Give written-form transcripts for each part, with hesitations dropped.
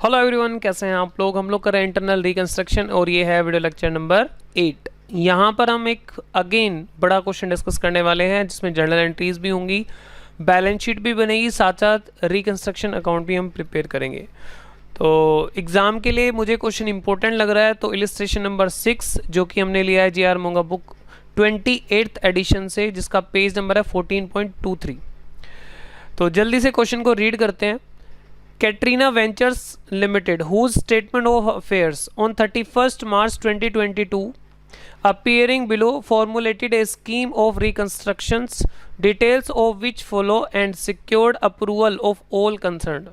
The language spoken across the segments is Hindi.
हेलो एवरीवन, कैसे हैं आप लोग। हम लोग कर रहे हैं इंटरनल रिकंस्ट्रक्शन और ये है वीडियो लेक्चर नंबर 8। यहाँ पर हम एक अगेन बड़ा क्वेश्चन डिस्कस करने वाले हैं जिसमें जर्नल एंट्रीज भी होंगी, बैलेंस शीट भी बनेगी, साथ साथ रिकंस्ट्रक्शन अकाउंट भी हम प्रिपेयर करेंगे। तो एग्ज़ाम के लिए मुझे क्वेश्चन इंपॉर्टेंट लग रहा है, तो इलिस्ट्रेशन नंबर 6 जो कि हमने लिया है JR मोंगा बुक 28th एडिशन से, जिसका पेज नंबर है 14.23। तो जल्दी से क्वेश्चन को रीड करते हैं। Katrina Ventures Limited, whose statement of affairs on 31st March 2022 appearing below formulated a scheme of reconstructions, details of which follow and secured approval of all concerned।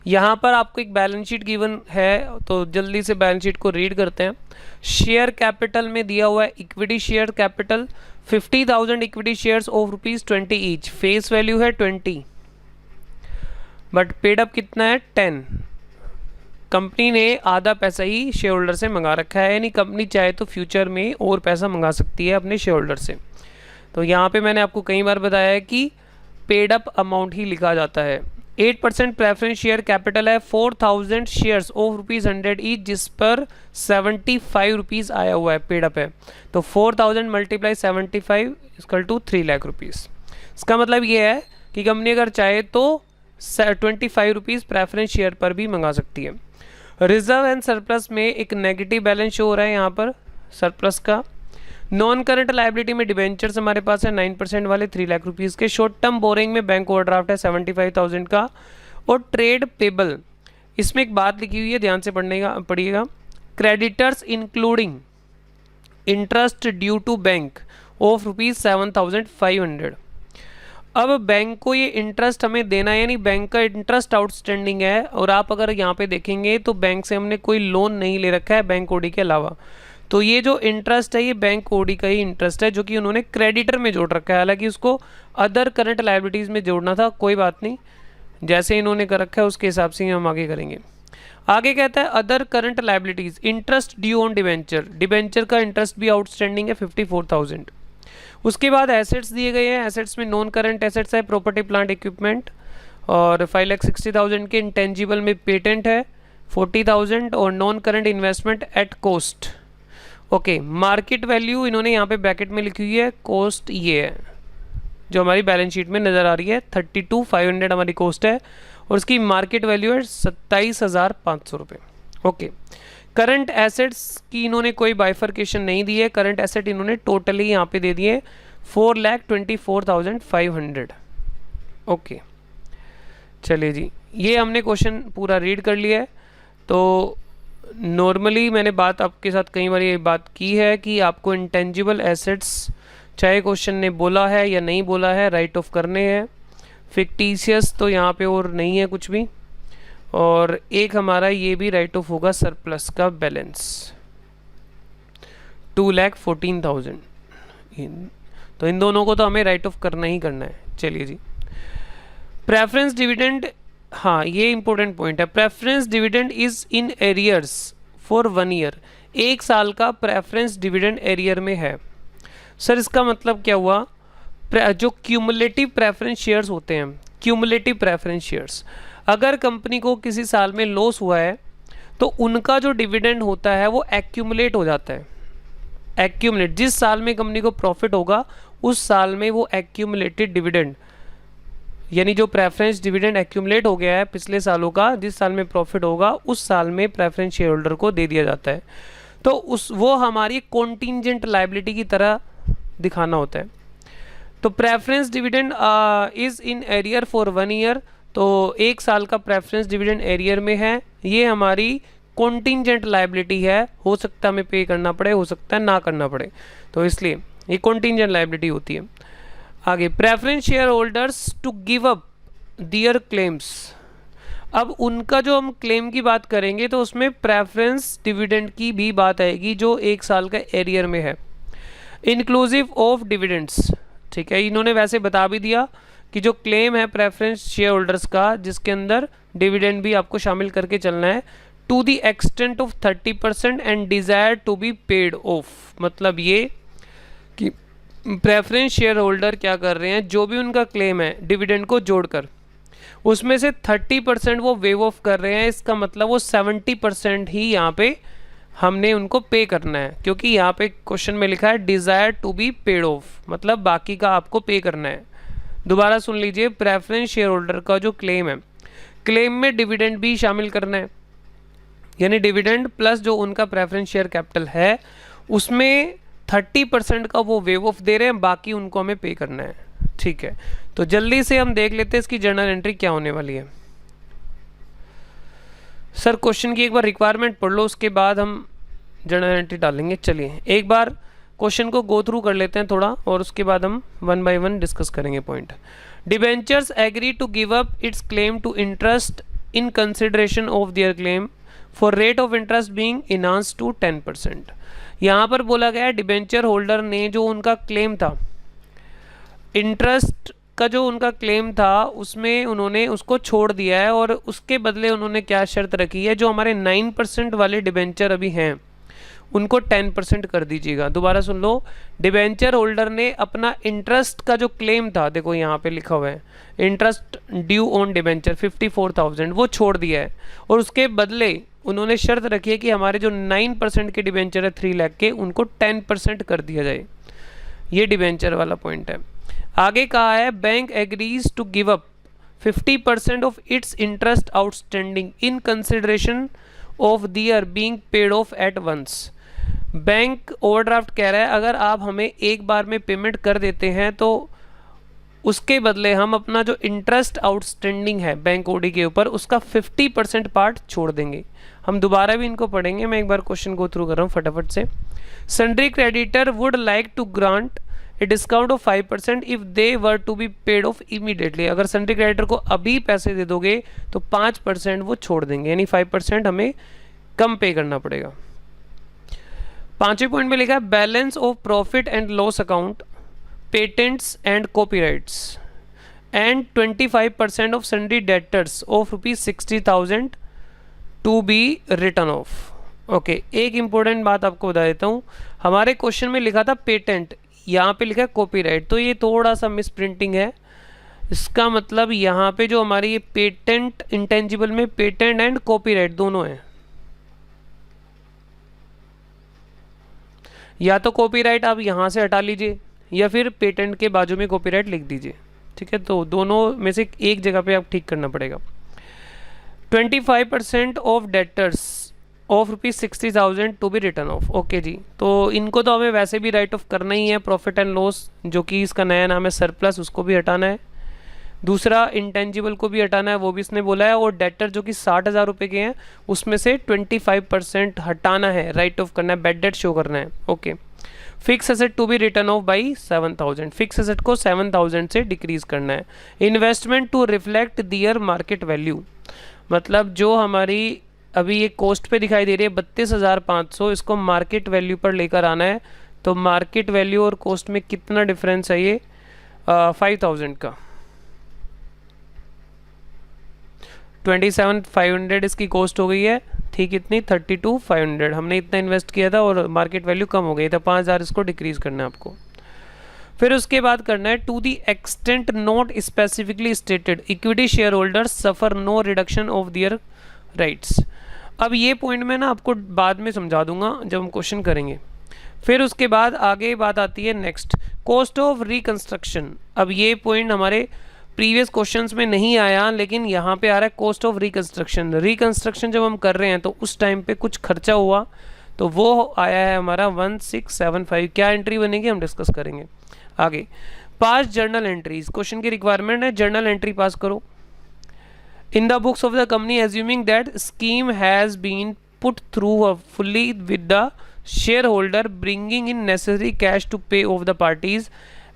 यहाँ पर आपको एक बैलेंस शीट गिवन है, तो जल्दी से बैलेंस शीट को रीड करते हैं। शेयर कैपिटल में दिया हुआ है equity share capital 50,000 equity shares of ₹20 each, face value है 20 बट पेड अप कितना है 10। कंपनी ने आधा पैसा ही शेयर होल्डर से मंगा रखा है, यानी कंपनी चाहे तो फ्यूचर में और पैसा मंगा सकती है अपने शेयर होल्डर से। तो यहाँ पे मैंने आपको कई बार बताया है कि पेड अप अमाउंट ही लिखा जाता है। 8% प्रेफरेंस शेयर कैपिटल है 4,000 शेयर्स ऑफ ₹100 ईच, जिस पर 75 रुपीज़ आया हुआ है, पेड अप है। तो 4,000 multiply 75 equal to 3 lakh rupees. इसका मतलब ये है कि कंपनी अगर चाहे तो 25 रुपीज़ प्रेफरेंस शेयर पर भी मंगा सकती है। रिजर्व एंड सरप्लस में एक नेगेटिव बैलेंस शो हो रहा है यहाँ पर सरप्लस का। नॉन करंट लाइबिलिटी में डिबेंचर्स हमारे पास है 9% वाले 3 लाख रुपीज़ के। शॉर्ट टर्म बोरिंग में बैंक ओवरड्राफ्ट है 75,000 का। और ट्रेड पेबल, इसमें एक बात लिखी हुई है, ध्यान से पढ़िएगा। Creditors including interest due to bank of ₹7,500। अब बैंक को ये इंटरेस्ट हमें देना है, यानी बैंक का इंटरेस्ट आउटस्टैंडिंग है। और आप अगर यहाँ पे देखेंगे तो बैंक से हमने कोई लोन नहीं ले रखा है बैंक ओडी के अलावा। तो ये जो इंटरेस्ट है ये बैंक ओडी का ही इंटरेस्ट है, जो कि उन्होंने क्रेडिटर में जोड़ रखा है। हालांकि उसको अदर करंट लाइबिलिटीज़ में जोड़ना था, कोई बात नहीं, जैसे इन्होंने कर रखा है उसके हिसाब से ही हम आगे करेंगे। आगे कहता है other current liabilities, interest due on debenture. Debenture का इंटरेस्ट भी आउटस्टैंडिंग है 54,000। उसके बाद एसेट्स दिए गए हैं। एसेट्स में नॉन करंट एसेट्स है प्रॉपर्टी प्लांट इक्विपमेंट और 5,60,000 के। इंटेंजिबल में पेटेंट है 40,000 और non current investment at cost. Okay, market value इन्होंने यहाँ पे ब्रैकेट में लिखी हुई है, कॉस्ट ये है जो हमारी बैलेंस शीट में नज़र आ रही है। 32,500 हमारी कॉस्ट है और उसकी मार्केट वैल्यू है 27,500 रुपये। ओके, करंट एसेट्स की इन्होंने कोई बाइफर्केशन नहीं दी है। करंट एसेट इन्होंने टोटली यहाँ पे दे दिए 4,24,500। ओके, चलिए जी, ये हमने क्वेश्चन पूरा रीड कर लिया है। तो नॉर्मली मैंने बात आपके साथ कई बार ये बात की है कि आपको इंटेंजिबल एसेट्स, चाहे क्वेश्चन ने बोला है या नहीं बोला है, राइट ऑफ करने हैं। फिक्टिशियस तो यहाँ पे और नहीं है कुछ भी। और एक हमारा ये भी राइट ऑफ होगा सरप्लस का बैलेंस 2,14,000। तो इन दोनों को तो हमें राइट ऑफ करना ही करना है। चलिए जी, प्रेफरेंस डिविडेंड, हाँ ये इंपॉर्टेंट पॉइंट है। Preference dividend is in arrears for 1 year. 1 साल का प्रेफरेंस डिविडेंड एरियर में है। सर इसका मतलब क्या हुआ? जो क्यूमुलेटिव प्रेफरेंस शेयर्स होते हैं, क्यूमुलेटिव प्रेफरेंस शेयर्स, अगर कंपनी को किसी साल में लॉस हुआ है तो उनका जो डिविडेंड होता है वो एक्यूमुलेट हो जाता है। एक्यूमुलेट, जिस साल में कंपनी को प्रॉफिट होगा उस साल में वो एक्यूमुलेटेड डिविडेंड, यानी जो प्रेफरेंस डिविडेंड एक्यूमुलेट हो गया है पिछले सालों का, जिस साल में प्रॉफिट होगा उस साल में प्रेफरेंस शेयर होल्डर को दे दिया जाता है। तो वो हमारी कॉन्टिंजेंट लाइबिलिटी की तरह दिखाना होता है। तो preference dividend is in arrear for 1 year. तो 1 साल का प्रेफरेंस डिविडेंड एरियर में है। ये हमारी कॉन्टिंजेंट लाइबिलिटी है, हो सकता है हमें पे करना पड़े, हो सकता है ना करना पड़े, तो इसलिए ये कॉन्टिंजेंट लाइबिलिटी होती है। आगे, preference share holders to give up their claims. अब उनका जो हम क्लेम की बात करेंगे तो उसमें प्रेफरेंस डिविडेंड की भी बात आएगी जो 1 साल का एरियर में है, इंक्लूसिव ऑफ डिविडेंड्स। ठीक है, इन्होंने वैसे बता भी दिया कि जो क्लेम है प्रेफरेंस शेयर होल्डर्स का, जिसके अंदर डिविडेंड भी आपको शामिल करके चलना है, to the extent of 30% and desire to be paid off. मतलब ये कि प्रेफरेंस शेयर होल्डर क्या कर रहे हैं, जो भी उनका क्लेम है डिविडेंड को जोड़कर उसमें से 30% वो वेव ऑफ कर रहे हैं, इसका मतलब वो 70% ही यहाँ पे हमने उनको पे करना है, क्योंकि यहाँ पे क्वेश्चन में लिखा है desire to be paid off, मतलब बाकी का आपको पे करना है। दोबारा सुन लीजिए, प्रेफरेंस शेयर होल्डर का जो क्लेम है, क्लेम में डिविडेंड भी शामिल करना है, यानी डिविडेंड प्लस जो उनका प्रेफरेंस शेयर कैपिटल है उसमें 30% का वो वेव ऑफ दे रहे हैं, बाकी उनको हमें पे करना है। ठीक है, तो जल्दी से हम देख लेते हैं इसकी जर्नल एंट्री क्या होने वाली है। सर क्वेश्चन की एक बार रिक्वायरमेंट पढ़ लो, उसके बाद हम जर्नल एंट्री डालेंगे। चलिए एक बार क्वेश्चन को गो थ्रू कर लेते हैं थोड़ा, और उसके बाद हम 1 by 1 डिस्कस करेंगे point. Debentures agree to give up its claim to interest in consideration of their claim for rate of interest being enhanced to 10%। यहाँ पर बोला गया है डिबेंचर होल्डर ने जो उनका क्लेम था, इंटरेस्ट का जो उनका क्लेम था उसमें उन्होंने उसको छोड़ दिया है, और उसके बदले उन्होंने क्या शर्त रखी है, जो हमारे 9% वाले डिबेंचर अभी हैं उनको 10% कर दीजिएगा। दोबारा सुन लो, डिबेंचर होल्डर ने अपना इंटरेस्ट का जो क्लेम था, देखो यहाँ पे लिखा हुआ है इंटरेस्ट ड्यू ऑन डिबेंचर 54,000, वो छोड़ दिया है, और उसके बदले उन्होंने शर्त रखी है कि हमारे जो 9% के डिबेंचर है 3 लाख के, उनको 10% कर दिया जाए। ये डिबेंचर वाला पॉइंट है। आगे कहा है bank agrees to give up 50% of its interest outstanding in consideration of their being paid off at once. Bank overdraft कह रहा है अगर आप हमें एक बार में पेमेंट कर देते हैं तो उसके बदले हम अपना जो इंटरेस्ट आउटस्टैंडिंग है बैंक ओडी के ऊपर उसका 50% पार्ट छोड़ देंगे। हम दोबारा भी इनको पढ़ेंगे, मैं एक बार क्वेश्चन गो थ्रू कर रहा हूँ फटाफट से। Sundry creditor would like to grant a discount of 5% if they were to be paid off immediately. अगर सन्ड्री क्रेडिटर को अभी पैसे दे दोगे तो 5% वो छोड़ देंगे, यानी 5% हमें कम पे करना पड़ेगा। 5वें पॉइंट में लिखा है balance of profit and loss account, patents and copyrights and 25% of sundry debtors of ₹60,000 to be written off. Okay, एक इंपॉर्टेंट बात आपको बता देता हूँ, हमारे क्वेश्चन में लिखा था पेटेंट, यहाँ पे लिखा है कॉपीराइट, तो ये थोड़ा सा मिस प्रिंटिंग है। इसका मतलब यहाँ पे जो हमारी ये पेटेंट, इंटेंजिबल में पेटेंट एंड कॉपीराइट दोनों हैं, या तो कॉपीराइट आप यहाँ से हटा लीजिए या फिर पेटेंट के बाजू में कॉपीराइट लिख दीजिए। ठीक है, तो दोनों में से एक जगह पे आप ठीक करना पड़ेगा। 25% of debtors of ₹60,000 to be written off. Okay जी, तो इनको तो हमें वैसे भी राइट ऑफ करना ही है, प्रॉफिट एंड लॉस जो कि इसका नया नाम है सरप्लस, उसको भी हटाना है, दूसरा इंटेंजिबल को भी हटाना है, वो भी इसने बोला है, और डेटर जो कि 60,000 रुपये के हैं उसमें से 25% हटाना है, राइट ऑफ करना है, बैड डेट शो करना है। Okay, fixed asset to be written off by 7,000, fixed asset को 7,000 से डिक्रीज करना है। Investment to reflect their market value, मतलब जो हमारी अभी ये कॉस्ट पे दिखाई दे रही है 32,500, इसको मार्केट वैल्यू पर लेकर आना है। तो मार्केट वैल्यू और कॉस्ट में कितना डिफरेंस है, ये 5,000 का, 27,500 इसकी कॉस्ट हो गई है, ठीक इतनी 32,500, हमने इतना इन्वेस्ट किया था और मार्केट वैल्यू कम हो गई था, 5,000 इसको डिक्रीज करना है आपको। फिर उसके बाद करना है to the extent not specifically stated equity share holders suffer no reduction of their rights. अब ये पॉइंट मैं ना आपको बाद में समझा दूंगा जब हम क्वेश्चन करेंगे। फिर उसके बाद आगे बात आती है नेक्स्ट, कॉस्ट ऑफ रिकंस्ट्रक्शन। अब ये पॉइंट हमारे प्रीवियस क्वेश्चंस में नहीं आया, लेकिन यहाँ पे आ रहा है कॉस्ट ऑफ रिकंस्ट्रक्शन। रिकंस्ट्रक्शन जब हम कर रहे हैं तो उस टाइम पे कुछ खर्चा हुआ, तो वो आया है हमारा 1675। क्या एंट्री बनेगी हम डिस्कस करेंगे आगे। पास जर्नल एंट्रीज, क्वेश्चन की रिक्वायरमेंट है जर्नल एंट्री पास करो in the books of the company assuming that scheme has been put through fully with the share holder bringing in necessary cash to pay off the parties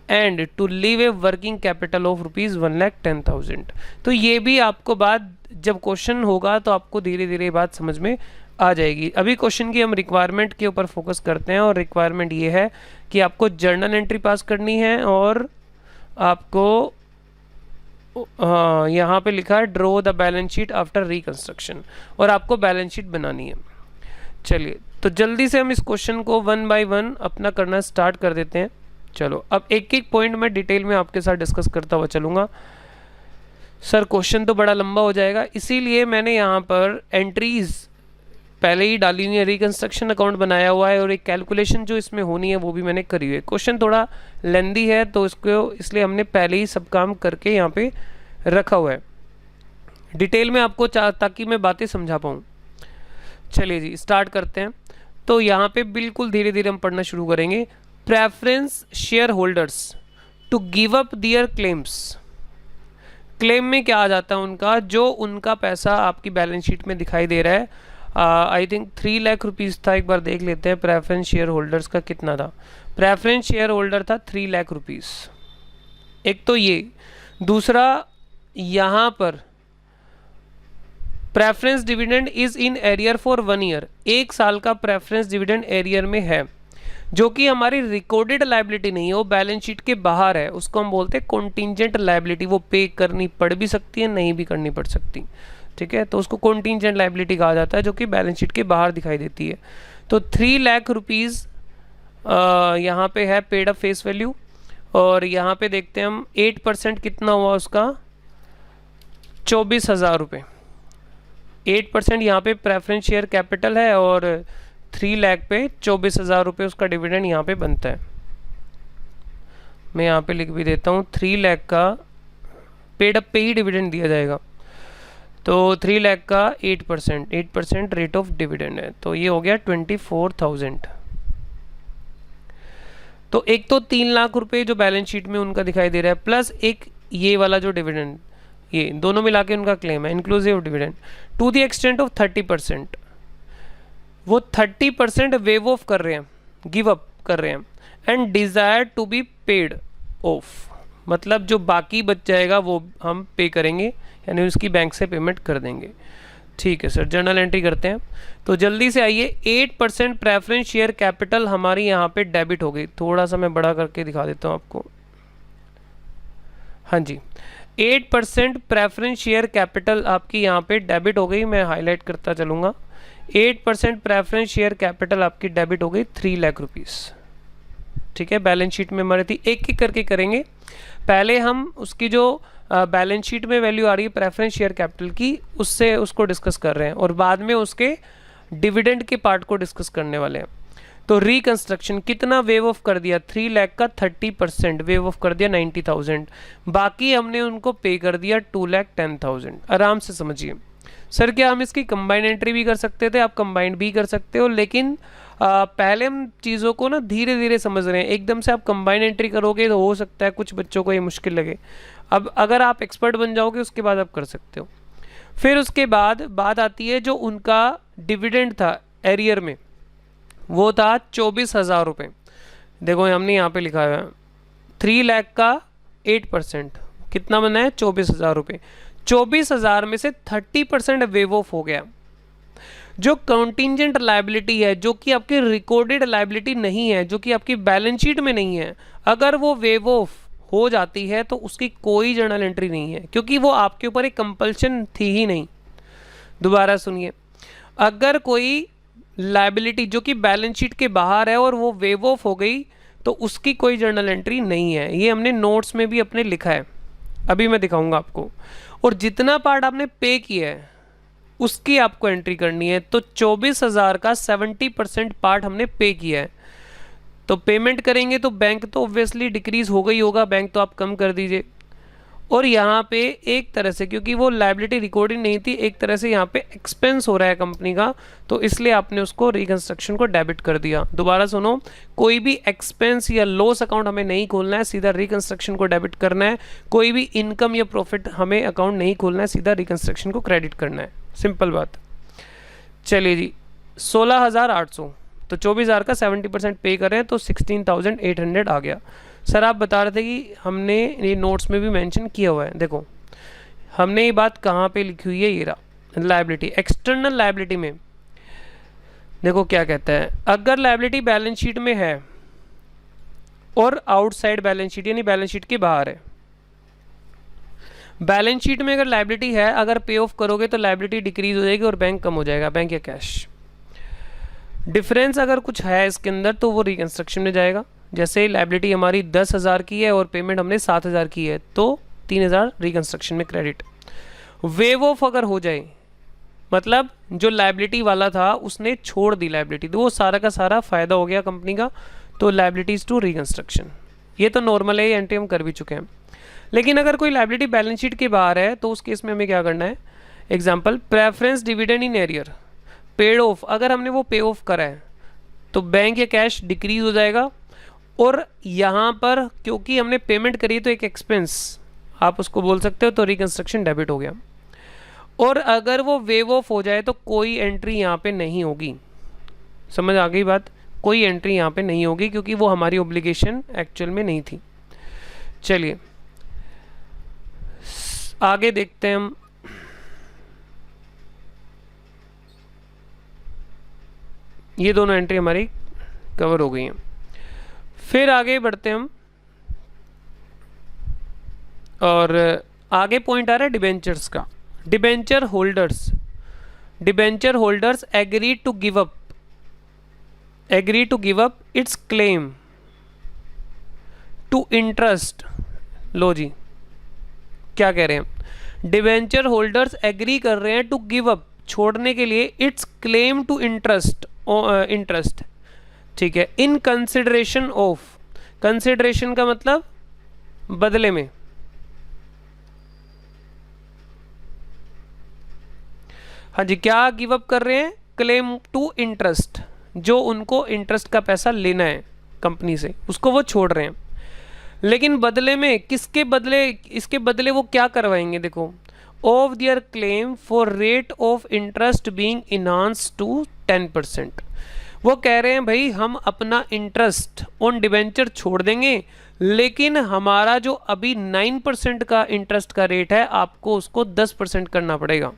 and to leave a working capital of ₹1,10,000। तो ये भी आपको बात जब क्वेश्चन होगा तो आपको धीरे धीरे बात समझ में आ जाएगी। अभी क्वेश्चन की हम रिक्वायरमेंट के ऊपर फोकस करते हैं, और रिक्वायरमेंट ये है कि आपको जर्नल एंट्री पास करनी है, और आपको यहाँ पे लिखा है draw the balance sheet after reconstruction, और आपको बैलेंस शीट बनानी है। चलिए तो जल्दी से हम इस क्वेश्चन को 1 by 1 अपना करना स्टार्ट कर देते हैं। चलो अब एक एक पॉइंट मैं डिटेल में आपके साथ डिस्कस करता हुआ चलूँगा। सर क्वेश्चन तो बड़ा लंबा हो जाएगा, इसीलिए मैंने यहाँ पर एंट्रीज पहले ही डाली हुई है, रिकंस्ट्रक्शन अकाउंट बनाया हुआ है और एक कैलकुलेशन जो इसमें होनी है वो भी मैंने करी हुई है। क्वेश्चन थोड़ा लेंदी है तो इसको इसलिए हमने पहले ही सब काम करके यहाँ पे रखा हुआ है डिटेल में आपको, ताकि मैं बातें समझा पाऊँ। चलिए जी स्टार्ट करते हैं। तो यहाँ पे बिल्कुल धीरे धीरे हम पढ़ना शुरू करेंगे। Preference share holders to give up their claims. Claim में क्या आ जाता है उनका, जो उनका पैसा आपकी बैलेंस शीट में दिखाई दे रहा है। आई थिंक 3 लाख रुपीज़ था, एक बार देख लेते हैं प्रेफरेंस शेयर होल्डर्स का कितना था। प्रेफरेंस शेयर होल्डर था 3 लाख रुपीज़, एक तो ये। दूसरा यहाँ पर preference dividend is in arrear for 1 year, 1 साल का प्रेफरेंस डिविडेंड एरियर में है, जो कि हमारी रिकॉर्डेड लाइबिलिटी नहीं है, वो बैलेंस शीट के बाहर है, उसको हम बोलते हैं कॉन्टिंजेंट लाइबिलिटी। वो पे करनी पड़ भी सकती है, नहीं भी करनी पड़ सकती, ठीक है। तो उसको कॉन्टिंजेंट लाइबिलिटी कहा जाता है, जो कि बैलेंस शीट के बाहर दिखाई देती है। तो 3 लाख रुपीज़ यहाँ पे है पेड अप फेस वैल्यू, और यहाँ पे देखते हैं हम 8% कितना हुआ उसका, 24,000 रुपये। 8% यहाँ पे प्रेफरेंस शेयर कैपिटल है और 3 लाख पे 24,000 रुपये उसका डिविडेंड यहाँ पे बनता है। मैं यहाँ पे लिख भी देता हूँ, 3 लाख का पेड अप पे ही डिविडेंड दिया जाएगा। तो 3 लाख का 8% रेट ऑफ डिविडेंड है, तो ये हो गया 24,000। तो एक तो 3 लाख रुपए जो बैलेंस शीट में उनका दिखाई दे रहा है, प्लस एक ये वाला जो डिविडेंड, ये दोनों मिला के उनका क्लेम है inclusive dividend to the extent of 30%। वो 30% वेव ऑफ कर रहे हैं, गिव अप कर रहे हैं, and desire to be paid off, मतलब जो बाकी बच जाएगा वो हम पे करेंगे, यानी उसकी बैंक से पेमेंट कर देंगे। ठीक है सर, जर्नल एंट्री करते हैं। तो जल्दी से आइए, 8% प्रेफरेंस शेयर कैपिटल हमारी यहाँ पे डेबिट हो गई। थोड़ा सा मैं बड़ा करके दिखा देता हूँ आपको। हाँ जी, 8% प्रेफरेंस शेयर कैपिटल आपकी यहाँ पे डेबिट हो गई। मैं हाईलाइट करता चलूँगा, 8% प्रेफरेंस शेयर कैपिटल आपकी डेबिट हो गई 3 लाख रुपीज़। ठीक है, बैलेंस शीट में हमारी थी, एक एक करके करेंगे। पहले हम उसकी जो बैलेंस शीट में वैल्यू आ रही है प्रेफरेंस शेयर कैपिटल की, उससे उसको डिस्कस कर रहे हैं, और बाद में उसके डिविडेंड के पार्ट को डिस्कस करने वाले हैं। तो रिकंस्ट्रक्शन कितना वेव ऑफ कर दिया, 3 लाख का 30% वेव ऑफ कर दिया 90,000, बाकी हमने उनको पे कर दिया 2,10,000। आराम से समझिए। सर क्या हम इसकी कंबाइंड एंट्री भी कर सकते थे? आप कंबाइंड भी कर सकते हो, लेकिन पहले हम चीज़ों को ना धीरे धीरे समझ रहे हैं। एकदम से आप कंबाइंड एंट्री करोगे तो हो सकता है कुछ बच्चों को ये मुश्किल लगे। अब अगर आप एक्सपर्ट बन जाओगे उसके बाद आप कर सकते हो। फिर उसके बाद बात आती है जो उनका डिविडेंड था एरियर में, वो था 24,000 रुपये। देखो हमने यहाँ पे लिखा है 3 लाख का 8% कितना बना है 24,000 रुपये। 24,000 में से 30% वेव ऑफ हो गया। जो कंटिंजेंट लायबिलिटी है, जो कि आपकी रिकॉर्डेड लायबिलिटी नहीं है, जो कि आपकी बैलेंस शीट में नहीं है, अगर वो वेव ऑफ हो जाती है तो उसकी कोई जर्नल एंट्री नहीं है, क्योंकि वो आपके ऊपर एक कंपल्शन थी ही नहीं। दोबारा सुनिए, अगर कोई लायबिलिटी जो कि बैलेंस शीट के बाहर है और वो वेव ऑफ हो गई तो उसकी कोई जर्नल एंट्री नहीं है। ये हमने नोट्स में भी अपने लिखा है, अभी मैं दिखाऊंगा आपको। और जितना पार्ट आपने पे किया है उसकी आपको एंट्री करनी है। तो 24,000 का 70% पार्ट हमने पे किया है, तो पेमेंट करेंगे तो बैंक तो ऑब्वियसली डिक्रीज होगा ही होगा, बैंक तो आप कम कर दीजिए। और यहाँ पे एक तरह से, क्योंकि वो लायबिलिटी रिकॉर्डिंग नहीं थी, एक तरह से यहाँ पे एक्सपेंस हो रहा है कंपनी का, तो इसलिए आपने उसको रिकंस्ट्रक्शन को डेबिट कर दिया। दोबारा सुनो, कोई भी एक्सपेंस या लॉस अकाउंट हमें नहीं खोलना है, सीधा रिकंस्ट्रक्शन को डेबिट करना है। कोई भी इनकम या प्रॉफिट हमें अकाउंट नहीं खोलना है, सीधा रिकंस्ट्रक्शन को क्रेडिट करना है। सिंपल बात। चलिए जी, 16,800, तो 24,000 का 70% पे करें तो 16,800 आ गया। सर आप बता रहे थे कि हमने ये नोट्स में भी मेंशन किया हुआ है। देखो हमने ये बात कहाँ पे लिखी हुई है, ये रहा लायबिलिटी, एक्सटर्नल लायबिलिटी में। देखो क्या कहता है, अगर लायबिलिटी बैलेंस शीट में है और आउटसाइड बैलेंस शीट यानी बैलेंस शीट के बाहर है। बैलेंस शीट में अगर लायबिलिटी है, अगर पे ऑफ करोगे तो लायबिलिटी डिक्रीज हो जाएगी और बैंक कम हो जाएगा, बैंक या कैश। डिफरेंस अगर कुछ है इसके अंदर तो वो रिकंस्ट्रक्शन में जाएगा। जैसे लायबिलिटी हमारी 10,000 की है और पेमेंट हमने 7,000 की है, तो 3000 रिकंस्ट्रक्शन में क्रेडिट। वेव ऑफ अगर हो जाए, मतलब जो लायबिलिटी वाला था उसने छोड़ दी लायबिलिटी, तो वो सारा का सारा फायदा हो गया कंपनी का, तो लायबिलिटीज टू रिकंस्ट्रक्शन। ये तो नॉर्मल है, ये एंट्री हम कर भी चुके हैं। लेकिन अगर कोई लायबिलिटी बैलेंस शीट के बाहर है तो उस केस में हमें क्या करना है, example preference dividend in arrear paid of, अगर हमने वो पे ऑफ करा है तो बैंक या कैश डिक्रीज हो जाएगा, और यहाँ पर क्योंकि हमने पेमेंट करी तो एक एक्सपेंस आप उसको बोल सकते हो, तो रिकंस्ट्रक्शन डेबिट हो गया। और अगर वो वेव ऑफ हो जाए तो कोई एंट्री यहाँ पे नहीं होगी। समझ आ गई बात? कोई एंट्री यहाँ पे नहीं होगी क्योंकि वो हमारी ऑब्लिगेशन एक्चुअल में नहीं थी। चलिए आगे देखते हैं हम। ये दोनों एंट्री हमारी कवर हो गई हैं। फिर आगे बढ़ते हैं हम, और आगे पॉइंट आ रहा है डिबेंचर्स का। Debenture holders agree to give up its claim to interest. लो जी, क्या कह रहे हैं, डिबेंचर होल्डर्स एग्री कर रहे हैं टू गिव अप, छोड़ने के लिए, इट्स क्लेम टू इंटरेस्ट, ठीक है, इन कंसिडरेशन ऑफ, कंसिडरेशन का मतलब बदले में, हाँ जी, क्या गिव अप कर रहे हैं, क्लेम टू इंटरेस्ट, जो उनको इंटरेस्ट का पैसा लेना है कंपनी से उसको वो छोड़ रहे हैं। लेकिन बदले में, किसके बदले, इसके बदले वो क्या करवाएंगे, देखो, of their claim for rate of interest being enhance to 10%। वो कह रहे हैं भाई हम अपना इंटरेस्ट ऑन डिबेंचर छोड़ देंगे, लेकिन हमारा जो अभी 9% का इंटरेस्ट का रेट है आपको उसको 10% करना पड़ेगा।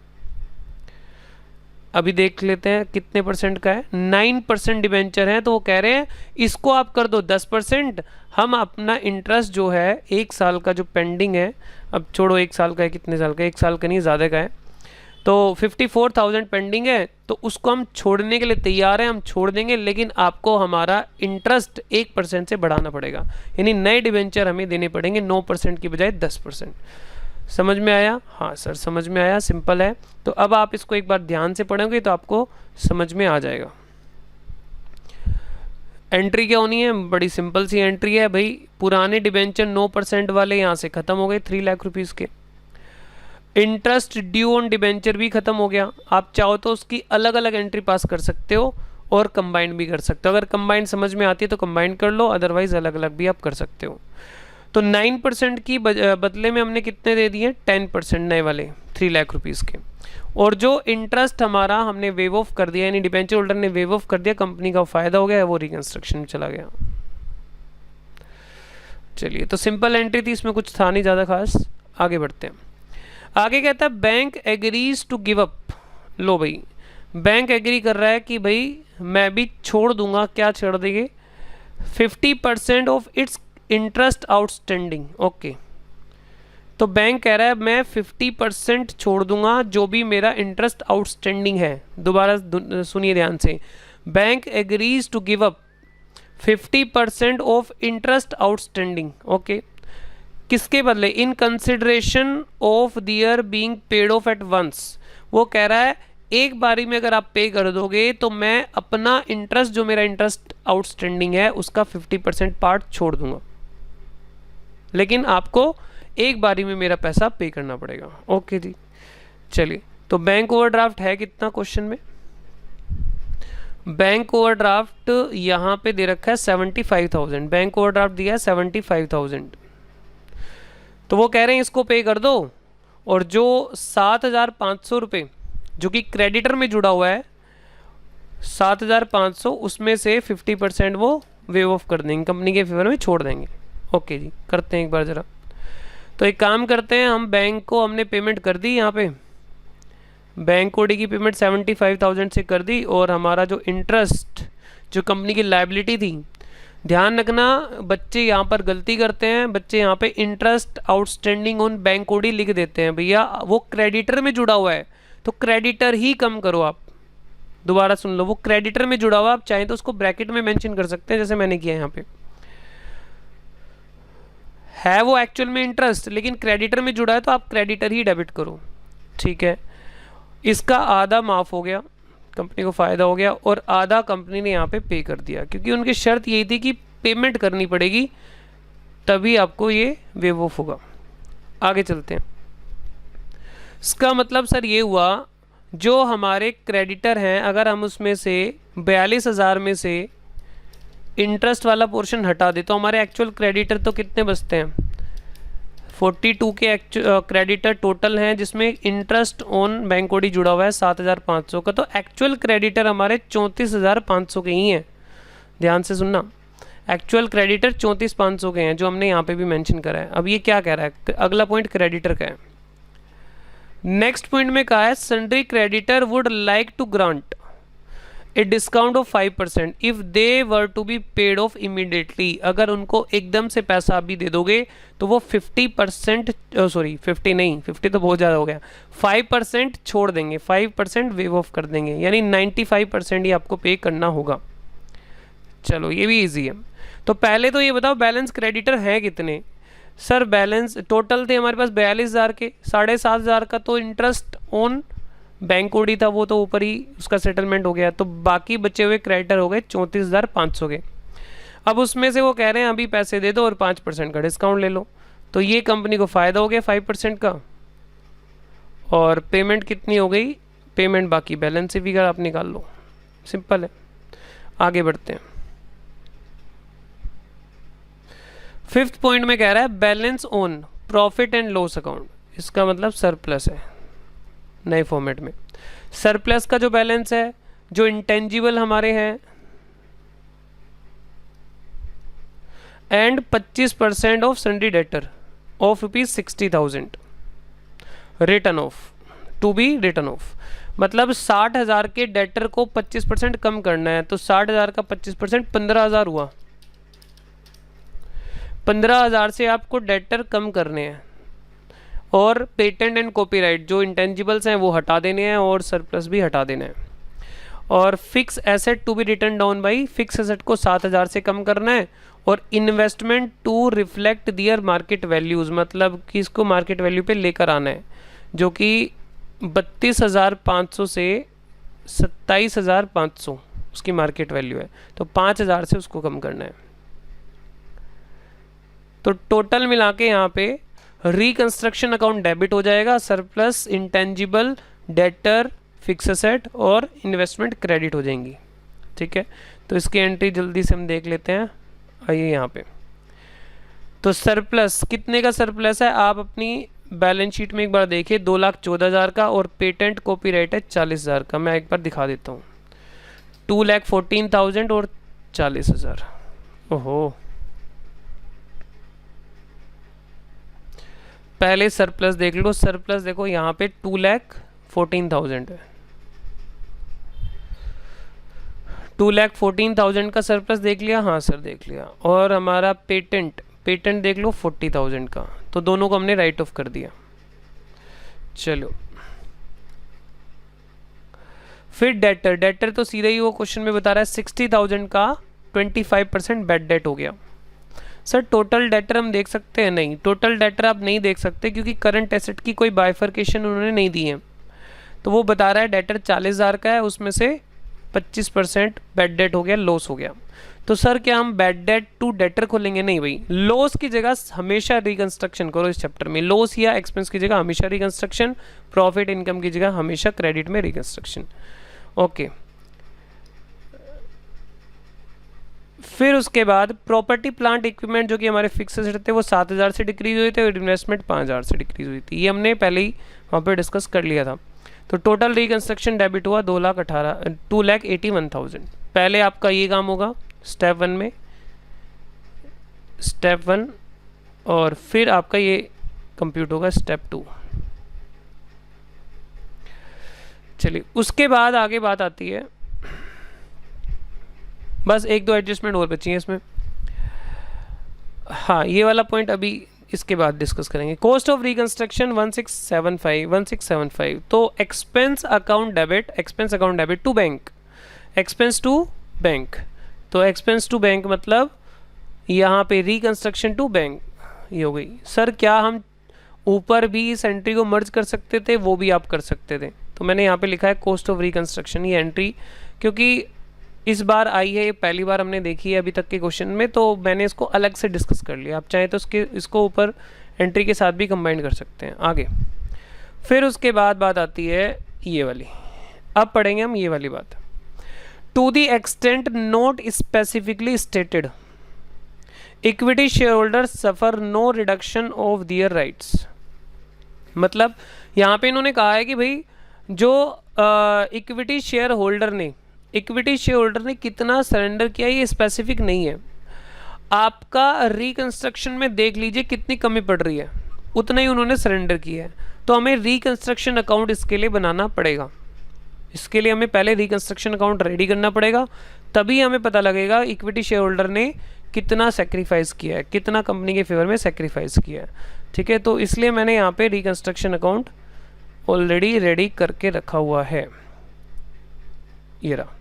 अभी देख लेते हैं कितने परसेंट का है, 9% डिबेंचर है, तो वो कह रहे हैं इसको आप कर दो 10%, हम अपना इंटरेस्ट जो है 1 साल का जो पेंडिंग है, अब छोड़ो 1 साल का है, कितने साल का है, 1 साल का नहीं, ज़्यादा का है, तो 54,000 पेंडिंग है, तो उसको हम छोड़ने के लिए तैयार हैं, हम छोड़ देंगे, लेकिन आपको हमारा इंटरेस्ट 1% से बढ़ाना पड़ेगा, यानी नए डिबेंचर हमें देने पड़ेंगे 9% की बजाय 10%। समझ में आया? हाँ सर समझ में आया, सिंपल है। तो अब आप इसको एक बार ध्यान से पढ़ोगे तो आपको समझ में आ जाएगा। एंट्री क्या होनी है, बड़ी सिंपल सी एंट्री है भाई, पुराने डिबेंचर 9% वाले यहाँ से ख़त्म हो गए 3 लाख रुपीज़ के। इंटरेस्ट ड्यू ऑन डिबेंचर भी ख़त्म हो गया। आप चाहो तो उसकी अलग अलग एंट्री पास कर सकते हो और कंबाइंड भी कर सकते हो, अगर कंबाइंड समझ में आती है तो कंबाइंड कर लो, अदरवाइज अलग अलग भी आप कर सकते हो। तो 9% की बदले में हमने कितने दे दिए, 10% नए वाले 3 लाख रुपीज़ के, और जो इंटरेस्ट हमारा हमने वेव ऑफ कर दिया, यानी डिबेंचर होल्डर ने वेव ऑफ कर दिया, कंपनी का फ़ायदा हो गया, वो रिकंस्ट्रक्शन में चला गया। चलिए तो सिंपल एंट्री थी, इसमें कुछ था नहीं ज़्यादा खास। आगे बढ़ते हैं। आगे कहता है bank agrees to give up. लो भाई, बैंक एग्री कर रहा है कि भाई मैं भी छोड़ दूंगा, क्या छोड़ देंगे, 50% of its interest outstanding. Okay, तो बैंक कह रहा है मैं 50% छोड़ दूंगा जो भी मेरा इंटरेस्ट आउटस्टैंडिंग है। दोबारा सुनिए ध्यान से, bank agrees to give up 50% of interest outstanding. Okay, किसके बदले, in consideration of their being paid off at once. वो कह रहा है एक बारी में अगर आप पे कर दोगे तो मैं अपना इंटरेस्ट, जो मेरा इंटरेस्ट आउटस्टैंडिंग है, उसका 50% पार्ट छोड़ दूंगा, लेकिन आपको एक बारी में मेरा पैसा पे करना पड़ेगा। ओके जी, चलिए तो बैंक ओवरड्राफ्ट है कितना क्वेश्चन में, बैंक ओवरड्राफ्ट यहाँ पे दे रखा है 75,000, बैंक ओवरड्राफ्ट दिया है 75,000, तो वो कह रहे हैं इसको पे कर दो, और जो 7,500 रुपये जो कि क्रेडिटर में जुड़ा हुआ है 7,500, उसमें से 50% वो वेव ऑफ कर देंगे, कंपनी के फेवर में छोड़ देंगे। ओके जी, करते हैं एक बार ज़रा। तो एक काम करते हैं, हम बैंक को हमने पेमेंट कर दी, यहाँ पे बैंक ओडी की पेमेंट 75,000 से कर दी, और हमारा जो इंटरेस्ट, जो कंपनी की लायबिलिटी थी, ध्यान रखना बच्चे यहाँ पर गलती करते हैं, बच्चे यहाँ पे interest outstanding on bank OD लिख देते हैं। भैया वो क्रेडिटर में जुड़ा हुआ है तो क्रेडिटर ही कम करो आप। दोबारा सुन लो, वो क्रेडिटर में जुड़ा हुआ, आप चाहें तो उसको ब्रैकेट में मेंशन कर सकते हैं, जैसे मैंने किया यहाँ पे। है वो एक्चुअल में इंटरेस्ट, लेकिन क्रेडिटर में जुड़ा है तो आप क्रेडिटर ही डेबिट करो, ठीक है। इसका आधा माफ़ हो गया, कंपनी को फ़ायदा हो गया, और आधा कंपनी ने यहाँ पे पे कर दिया, क्योंकि उनकी शर्त यही थी कि पेमेंट करनी पड़ेगी तभी आपको ये वेव ऑफ होगा। आगे चलते हैं। इसका मतलब सर ये हुआ, जो हमारे क्रेडिटर हैं अगर हम उसमें से 42,000 में से इंटरेस्ट वाला पोर्शन हटा दे तो हमारे एक्चुअल क्रेडिटर तो कितने बचते हैं? 42 के क्रेडिटर टोटल हैं, जिसमें इंटरेस्ट ऑन बैंक ओडी जुड़ा हुआ है 7,500 का, तो एक्चुअल क्रेडिटर हमारे 34,500 के ही हैं। ध्यान से सुनना, एक्चुअल क्रेडिटर 34,500 के हैं, जो हमने यहाँ पे भी मेंशन करा है। अब ये क्या कह रहा है, अगला पॉइंट क्रेडिटर का है। नेक्स्ट पॉइंट में कहा है sundry creditor would like to grant a discount of 5% if they were to be paid off immediately. अगर उनको एकदम से पैसा अभी दे दोगे तो वो 50%, सॉरी 50 नहीं, 50 तो बहुत ज़्यादा हो गया, 5% छोड़ देंगे, 5% वेव ऑफ कर देंगे, यानी 95% ही आपको पे करना होगा। चलो ये भी इजी है। तो पहले तो ये बताओ बैलेंस क्रेडिटर हैं कितने? सर बैलेंस टोटल थे हमारे पास 42,000 के, 7,500 का तो इंटरेस्ट ऑन बैंक ओडी था, वो तो ऊपर ही उसका सेटलमेंट हो गया, तो बाकी बचे हुए क्रेडिटर हो गए 34,500 के। अब उसमें से वो कह रहे हैं अभी पैसे दे दो और 5% का डिस्काउंट ले लो, तो ये कंपनी को फ़ायदा हो गया 5% का, और पेमेंट कितनी हो गई? पेमेंट बाकी बैलेंस से फिगर आप निकाल लो, सिंपल है। आगे बढ़ते हैं। 5th पॉइंट में कह रहा है balance on profit and loss account, इसका मतलब सरप्लस है नए फॉर्मेट में। सरप्लस का जो बैलेंस है, जो इंटेंजिबल हमारे हैं, and 25% of sundry debtor of ₹60,000 written off, to be written off, मतलब 60,000 के डेटर को 25% कम करना है, तो 60,000 का 25% 15,000 हुआ। 15,000 से आपको डेटर कम करने हैं, और पेटेंट एंड कॉपीराइट जो इंटेंजिबल्स हैं वो हटा देने हैं, और सरप्लस भी हटा देना है। और fixed asset to be written down by, fixed asset को 7,000 से कम करना है, और investment to reflect their market values, मतलब कि इसको मार्केट वैल्यू पे लेकर आना है, जो कि 32,500 से 27,500 उसकी मार्केट वैल्यू है, तो 5,000 से उसको कम करना है। तो टोटल मिला के यहाँ पे रिकंस्ट्रक्शन अकाउंट डेबिट हो जाएगा, surplus, intangible, debtor, fix asset और इन्वेस्टमेंट क्रेडिट हो जाएंगी, ठीक है। तो इसकी एंट्री जल्दी से हम देख लेते हैं, आइए यहाँ पे। तो सरप्लस कितने का सरप्लस है, आप अपनी बैलेंस शीट में एक बार देखिए, 2,14,000 का, और पेटेंट कॉपीराइट है 40,000 का। मैं एक बार दिखा देता हूँ, 2,14,000 और 40,000। ओहो, पहले सरप्लस देख लो। सरप्लस देखो यहाँ पे 2,14,000 है, 2,14,000 का सरप्लस देख लिया, हाँ सर देख लिया। और हमारा पेटेंट देख लो 40,000 का, तो दोनों को हमने राइट ऑफ कर दिया। चलो फिर डेटर तो सीधे ही वो क्वेश्चन में बता रहा है 60,000 का 25% बैड डेट हो गया। सर टोटल डेटर हम देख सकते हैं? नहीं, टोटल डेटर आप नहीं देख सकते, क्योंकि करंट एसेट की कोई बाइफर्केशन उन्होंने नहीं दी है। तो वो बता रहा है डेटर 40,000 का है, उसमें से 25% बैड डेट हो गया, लॉस हो गया। तो सर क्या हम बैड डेट टू डेटर खोलेंगे? नहीं भाई, लॉस की जगह हमेशा रिकंस्ट्रक्शन करो इस चैप्टर में। लॉस या एक्सपेंस की जगह हमेशा रिकंस्ट्रक्शन, प्रॉफिट इनकम की जगह हमेशा क्रेडिट में रिकंस्ट्रक्शन। ओके, फिर उसके बाद प्रॉपर्टी प्लांट इक्विपमेंट जो कि हमारे फिक्स एसेट थे वो 7,000 से डिक्रीज हुए थे, और इन्वेस्टमेंट 5,000 से डिक्रीज हुई थी। ये हमने पहले ही वहाँ पे डिस्कस कर लिया था। तो टोटल रिकंस्ट्रक्शन डेबिट हुआ 2,81,000। पहले आपका ये काम होगा स्टेप 1 में, स्टेप 1, और फिर आपका ये कंप्यूट होगा स्टेप 2। चलिए उसके बाद आगे बात आती है, बस 1-2 एडजस्टमेंट और बची हैं इसमें। हाँ, ये वाला पॉइंट अभी इसके बाद डिस्कस करेंगे। Cost of reconstruction 1675। तो expense account debit to bank, expense to bank. तो एक्सपेंस टू बैंक मतलब यहाँ पे रिकंस्ट्रक्शन टू बैंक, ये हो गई। सर क्या हम ऊपर भी इस एंट्री को मर्ज कर सकते थे? वो भी आप कर सकते थे। तो मैंने यहाँ पे लिखा है कॉस्ट ऑफ रिकंस्ट्रक्शन, ये एंट्री क्योंकि इस बार आई है, ये पहली बार हमने देखी है अभी तक के क्वेश्चन में, तो मैंने इसको अलग से डिस्कस कर लिया। आप चाहें तो इसको ऊपर एंट्री के साथ भी कंबाइन कर सकते हैं। आगे फिर उसके बाद बात आती है ये वाली, अब पढ़ेंगे हम ये वाली बात। To the extent not specifically stated equity share holder suffer no reduction of their rights. मतलब यहाँ पे इन्होंने कहा है कि भाई जो इक्विटी शेयर होल्डर ने कितना सरेंडर किया ये स्पेसिफिक नहीं है। आपका रिकंस्ट्रक्शन में देख लीजिए कितनी कमी पड़ रही है, उतना ही उन्होंने सरेंडर किया है। तो हमें रिकंस्ट्रक्शन अकाउंट इसके लिए बनाना पड़ेगा। इसके लिए हमें पहले रिकंस्ट्रक्शन अकाउंट रेडी करना पड़ेगा, तभी हमें पता लगेगा इक्विटी शेयर होल्डर ने कितना सेक्रीफाइस किया है, कितना कंपनी के फेवर में सेक्रीफाइस किया है। ठीक है, तो इसलिए मैंने यहाँ पे रिकंस्ट्रक्शन अकाउंट ऑलरेडी रेडी करके रखा हुआ है। ये रहा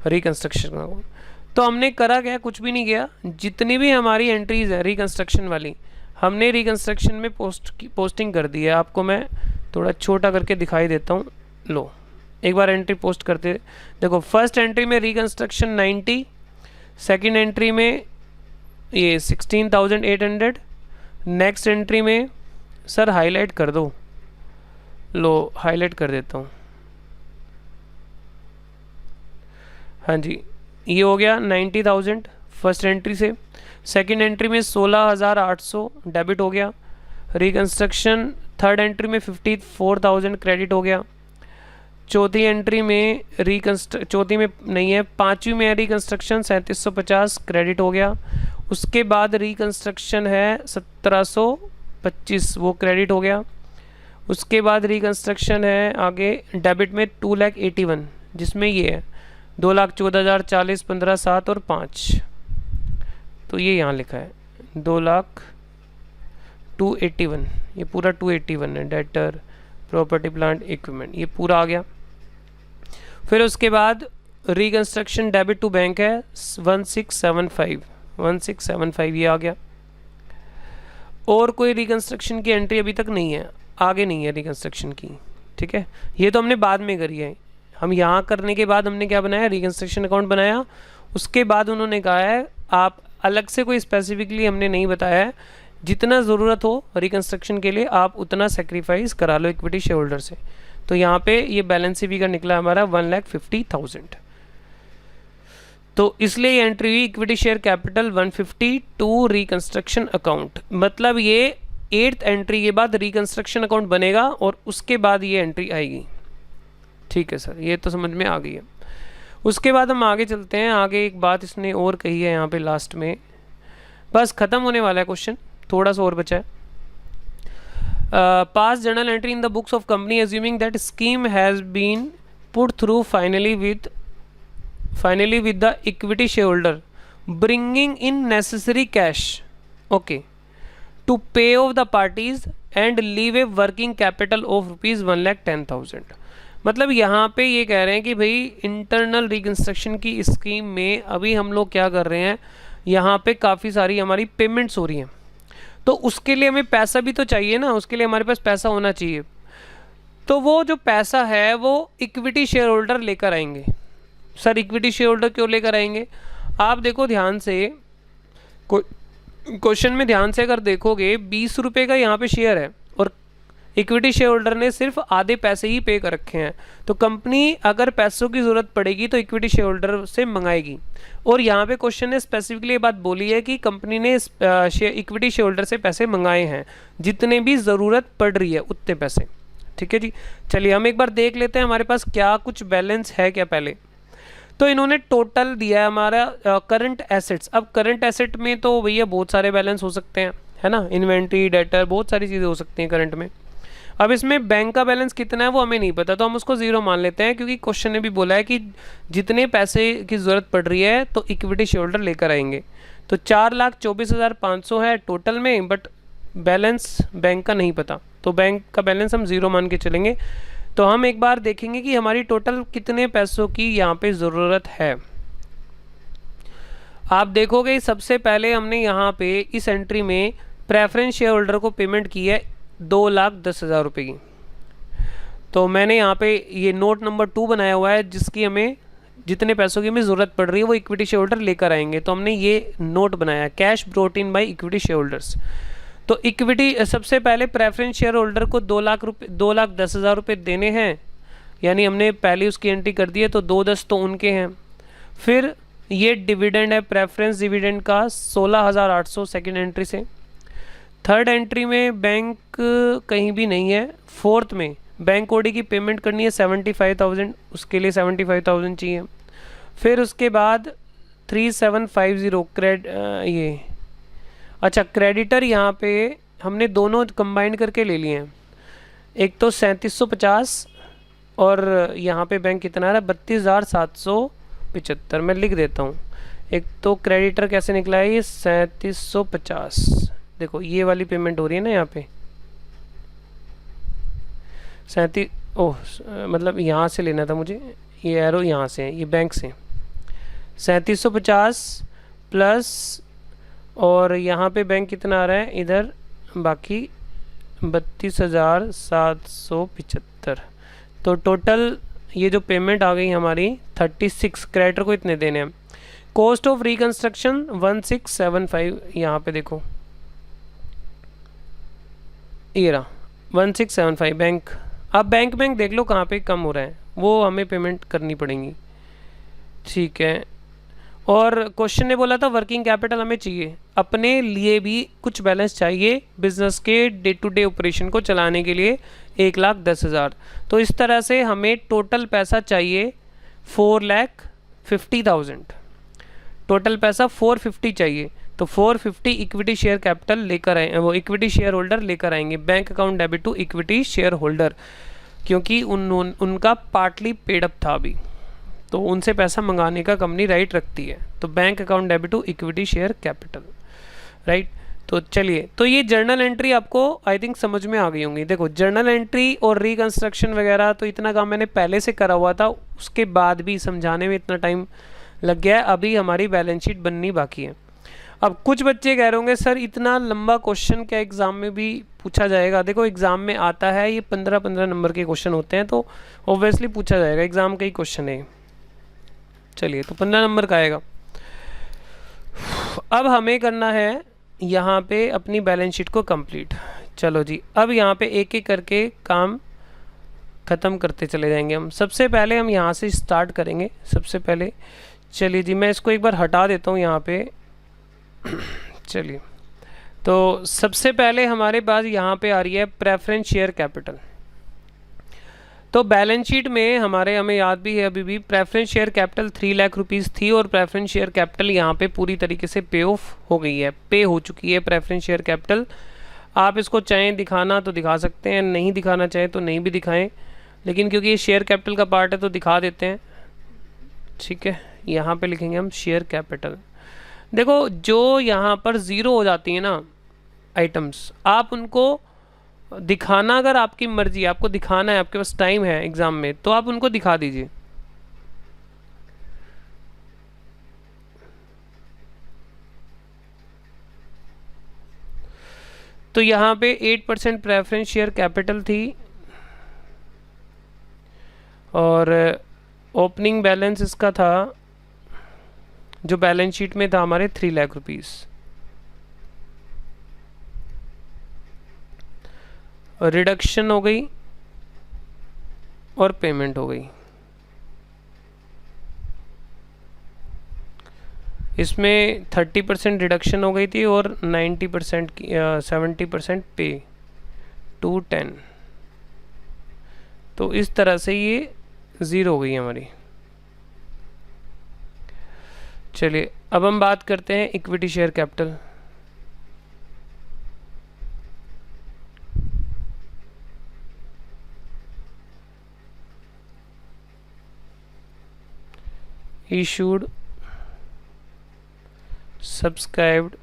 रिकंस्ट्रक्शन अकाउंट। तो हमने करा क्या? कुछ भी नहीं किया। जितनी भी हमारी एंट्रीज है रिकंस्ट्रक्शन वाली, हमने रिकंस्ट्रक्शन में पोस्टिंग कर दी है। आपको मैं थोड़ा छोटा करके दिखाई देता हूँ। लो एक बार एंट्री पोस्ट करते देखो। फर्स्ट एंट्री में रिकंस्ट्रक्शन 90, सेकंड एंट्री में ये 16,800, नेक्स्ट एंट्री में सर हाईलाइट कर दो, लो हाईलाइट कर देता हूँ। हाँ जी, ये हो गया 90,000 फर्स्ट एंट्री से। सेकंड एंट्री में 16,800 डेबिट हो गया। रिकंस्ट्रक्शन थर्ड एंट्री में 54,000 क्रेडिट हो गया। चौथी एंट्री में चौथी में नहीं है, पांचवी में है रिकंस्ट्रक्शन 3750 क्रेडिट हो गया। उसके बाद रिकंस्ट्रक्शन है 1725, वो क्रेडिट हो गया। उसके बाद रिकंस्ट्रक्शन है आगे डेबिट में 2,81,000, जिसमें ये है 2,14,040, 15, 7 और 5। तो ये यहाँ लिखा है 2,02,81, ये पूरा 281 है। डेटर प्रॉपर्टी प्लांट इक्विपमेंट ये पूरा आ गया। फिर उसके बाद रिकंस्ट्रक्शन डेबिट टू बैंक है 1675 ये आ गया। और कोई रिकंस्ट्रक्शन की एंट्री अभी तक नहीं है, आगे नहीं है रिकंस्ट्रक्शन की। ठीक है, ये तो हमने बाद में करी है। हम यहाँ करने के बाद हमने क्या बनाया? रिकंस्ट्रक्शन अकाउंट बनाया। उसके बाद उन्होंने कहा है आप अलग से कोई स्पेसिफिकली हमने नहीं बताया है, जितना ज़रूरत हो रिकंस्ट्रक्शन के लिए आप उतना सेक्रीफाइस करा लो इक्विटी शेयर होल्डर से। तो यहाँ पे ये बैलेंस शीट का निकला हमारा 1,50,000। तो इसलिए ये एंट्री हुई equity share capital 150 to reconstruction account. मतलब ये 8th एंट्री के बाद रिकंस्ट्रक्शन अकाउंट बनेगा और उसके बाद ये एंट्री आएगी। ठीक है सर, ये तो समझ में आ गई है। उसके बाद हम आगे चलते हैं। आगे एक बात इसने और कही है यहाँ पे लास्ट में, बस ख़त्म होने वाला है क्वेश्चन, थोड़ा सा और बचा है। Pass journal entry in the books of company assuming that scheme has been put through finally with the equity share holder bringing in necessary cash okay to pay off the parties and leave a working capital of ₹1,10,000। मतलब यहाँ पे ये कह रहे हैं कि भाई इंटरनल रिकंस्ट्रक्शन की स्कीम में अभी हम लोग क्या कर रहे हैं, यहाँ पे काफ़ी सारी हमारी पेमेंट्स हो रही हैं, तो उसके लिए हमें पैसा भी तो चाहिए ना, उसके लिए हमारे पास पैसा होना चाहिए। तो वो जो पैसा है वो इक्विटी शेयर होल्डर लेकर आएंगे। सर इक्विटी शेयर होल्डर क्यों लेकर आएंगे? आप देखो ध्यान से, क्वेश्चन में ध्यान से अगर देखोगे 20 रुपये का यहाँ पे शेयर है और इक्विटी शेयर होल्डर ने सिर्फ आधे पैसे ही पे कर रखे हैं। तो कंपनी अगर पैसों की ज़रूरत पड़ेगी तो इक्विटी शेयर होल्डर से मंगाएगी। और यहाँ पे क्वेश्चन ने स्पेसिफिकली ये बात बोली है कि कंपनी ने इक्विटी शेयर होल्डर से पैसे मंगाए हैं, जितने भी ज़रूरत पड़ रही है उतने पैसे। ठीक है जी, चलिए हम एक बार देख लेते हैं हमारे पास क्या कुछ बैलेंस है क्या। पहले तो इन्होंने टोटल दिया है हमारा करंट एसेट्स। अब करंट एसेट में तो भैया बहुत सारे बैलेंस हो सकते हैं, है ना, इन्वेंट्री, डेटर, बहुत सारी चीज़ें हो सकती हैं करंट में। अब इसमें बैंक का बैलेंस कितना है वो हमें नहीं पता, तो हम उसको 0 मान लेते हैं, क्योंकि क्वेश्चन ने भी बोला है कि जितने पैसे की ज़रूरत पड़ रही है तो इक्विटी शेयर होल्डर लेकर आएंगे। तो 4,24,500 है टोटल में, बट बैलेंस बैंक का नहीं पता, तो बैंक का बैलेंस हम 0 मान के चलेंगे। तो हम एक बार देखेंगे कि हमारी टोटल कितने पैसों की यहाँ पे ज़रूरत है। आप देखोगे सबसे पहले हमने यहाँ पे इस एंट्री में प्रेफरेंस शेयर होल्डर को पेमेंट की है 2,10,000 रुपये की। तो मैंने यहाँ पे ये नोट नंबर 2 बनाया हुआ है, जिसकी हमें जितने पैसों की हमें ज़रूरत पड़ रही है वो इक्विटी शेयर होल्डर लेकर आएंगे। तो हमने ये नोट बनाया, cash brought in by equity share holders. तो इक्विटी सबसे पहले प्रेफरेंस शेयर होल्डर को 2,10,000 रुपये देने हैं, यानी हमने पहले उसकी एंट्री कर दी है, तो 2,10 तो उनके हैं। फिर ये डिविडेंड है, प्रेफरेंस डिविडेंड का 16,800 सेकेंड एंट्री से। थर्ड एंट्री में बैंक कहीं भी नहीं है। फोर्थ में बैंक ओडी की पेमेंट करनी है 75,000, उसके लिए 75,000 चाहिए। फिर उसके बाद 3750 ये अच्छा क्रेडिटर यहाँ पे हमने दोनों कंबाइंड करके ले लिए हैं, एक तो 3750 और यहाँ पे बैंक कितना आ रहा है 32,775। मैं लिख देता हूँ। एक तो क्रेडिटर कैसे निकला है, ये 3750, देखो ये वाली पेमेंट हो रही है ना यहाँ पे 37, मतलब यहाँ से लेना था मुझे, ये एरो यहाँ से है, ये बैंक से 3750 प्लस, और यहाँ पे बैंक कितना आ रहा है इधर बाकी 32,775। तो टोटल ये जो पेमेंट आ गई हमारी 36, क्रेडिटर को इतने देने हैं। कॉस्ट ऑफ रिकंस्ट्रक्शन 1675, यहाँ पे देखो ये रहा 1675 बैंक। अब बैंक देख लो कहाँ पे कम हो रहा है, वो हमें पेमेंट करनी पड़ेगी, ठीक है। और क्वेश्चन ने बोला था वर्किंग कैपिटल हमें चाहिए, अपने लिए भी कुछ बैलेंस चाहिए बिजनेस के डे टू डे ऑपरेशन को चलाने के लिए 1,10,000। तो इस तरह से हमें टोटल पैसा चाहिए 4,50,000, टोटल पैसा 450 चाहिए। तो 450 इक्विटी शेयर कैपिटल लेकर आए, वो इक्विटी शेयर होल्डर लेकर आएंगे। Bank account debit to equity share holder, क्योंकि उनका पार्टली पेड अप था अभी, तो उनसे पैसा मंगाने का कंपनी राइट रखती है। तो bank account debit to equity share capital, right. तो चलिए, तो ये जर्नल एंट्री आपको आई थिंक समझ में आ गई होंगी। देखो जर्नल एंट्री और रिकंस्ट्रक्शन वगैरह तो इतना काम मैंने पहले से करा हुआ था, उसके बाद भी समझाने में इतना टाइम लग गया है। अभी हमारी बैलेंस शीट बननी बाकी है। अब कुछ बच्चे कह रहे होंगे सर इतना लंबा क्वेश्चन क्या एग्ज़ाम में भी पूछा जाएगा। देखो एग्ज़ाम में आता है, ये 15-15 नंबर के क्वेश्चन होते हैं, तो ऑब्वियसली पूछा जाएगा, एग्ज़ाम का ही क्वेश्चन है। चलिए, तो 15 नंबर का आएगा। अब हमें करना है यहाँ पे अपनी बैलेंस शीट को कंप्लीट। चलो जी, अब यहाँ पे एक एक करके काम ख़त्म करते चले जाएंगे हम। सबसे पहले हम यहाँ से स्टार्ट करेंगे। सबसे पहले चलिए जी, मैं इसको एक बार हटा देता हूँ यहाँ पे। चलिए, तो सबसे पहले हमारे पास यहाँ पे आ रही है प्रेफरेंस शेयर कैपिटल। तो बैलेंस शीट में हमें याद भी है अभी भी, preference share capital 3 lakh rupees थी, और प्रेफरेंस शेयर कैपिटल यहाँ पे पूरी तरीके से पे ऑफ हो गई है, पे हो चुकी है प्रेफरेंस शेयर कैपिटल। आप इसको चाहें दिखाना तो दिखा सकते हैं, नहीं दिखाना चाहें तो नहीं भी दिखाएं, लेकिन क्योंकि ये शेयर कैपिटल का पार्ट है तो दिखा देते हैं, ठीक है। यहाँ पे लिखेंगे हम शेयर कैपिटल। देखो जो यहाँ पर ज़ीरो हो जाती है ना आइटम्स, आप उनको दिखाना, अगर आपकी मर्जी, आपको दिखाना है, आपके पास टाइम है एग्जाम में, तो आप उनको दिखा दीजिए। तो यहाँ पे 8% प्रेफरेंस शेयर कैपिटल थी, और ओपनिंग बैलेंस इसका था जो बैलेंस शीट में था हमारे 3 लाख रुपीज़। रिडक्शन हो गई और पेमेंट हो गई। इसमें 30% रिडक्शन हो गई थी और 90% 70% पे 210। तो इस तरह से ये ज़ीरो हो गई हमारी। चलिए, अब हम बात करते हैं equity share capital. Issued, subscribed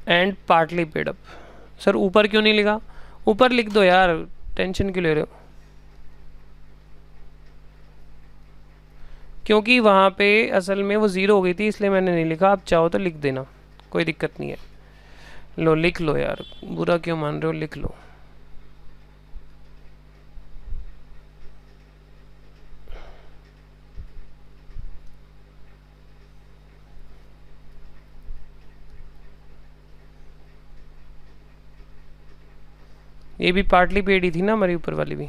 and partly paid up. Sir ऊपर क्यों नहीं लिखा? ऊपर लिख दो यार, टेंशन क्यों ले रहे हो? क्योंकि वहाँ पे असल में वो ज़ीरो हो गई थी, इसलिए मैंने नहीं लिखा। आप चाहो तो लिख देना, कोई दिक्कत नहीं है। लो लिख लो यार, बुरा क्यों मान रहे हो, लिख लो। ये भी पार्टली पेड ही थी ना हमारी ऊपर वाली भी।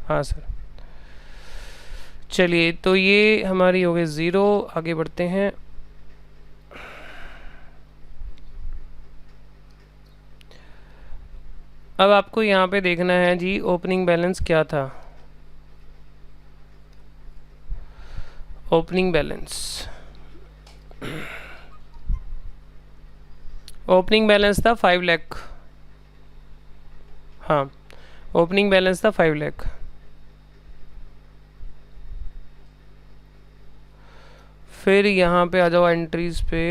हाँ सर। चलिए तो ये हमारी हो गई 0, आगे बढ़ते हैं। अब आपको यहाँ पे देखना है जी ओपनिंग बैलेंस क्या था। ओपनिंग बैलेंस, ओपनिंग बैलेंस था 5 लाख। हाँ, ओपनिंग बैलेंस था 5 लाख। फिर यहाँ पे आ जाओ एंट्रीज पे।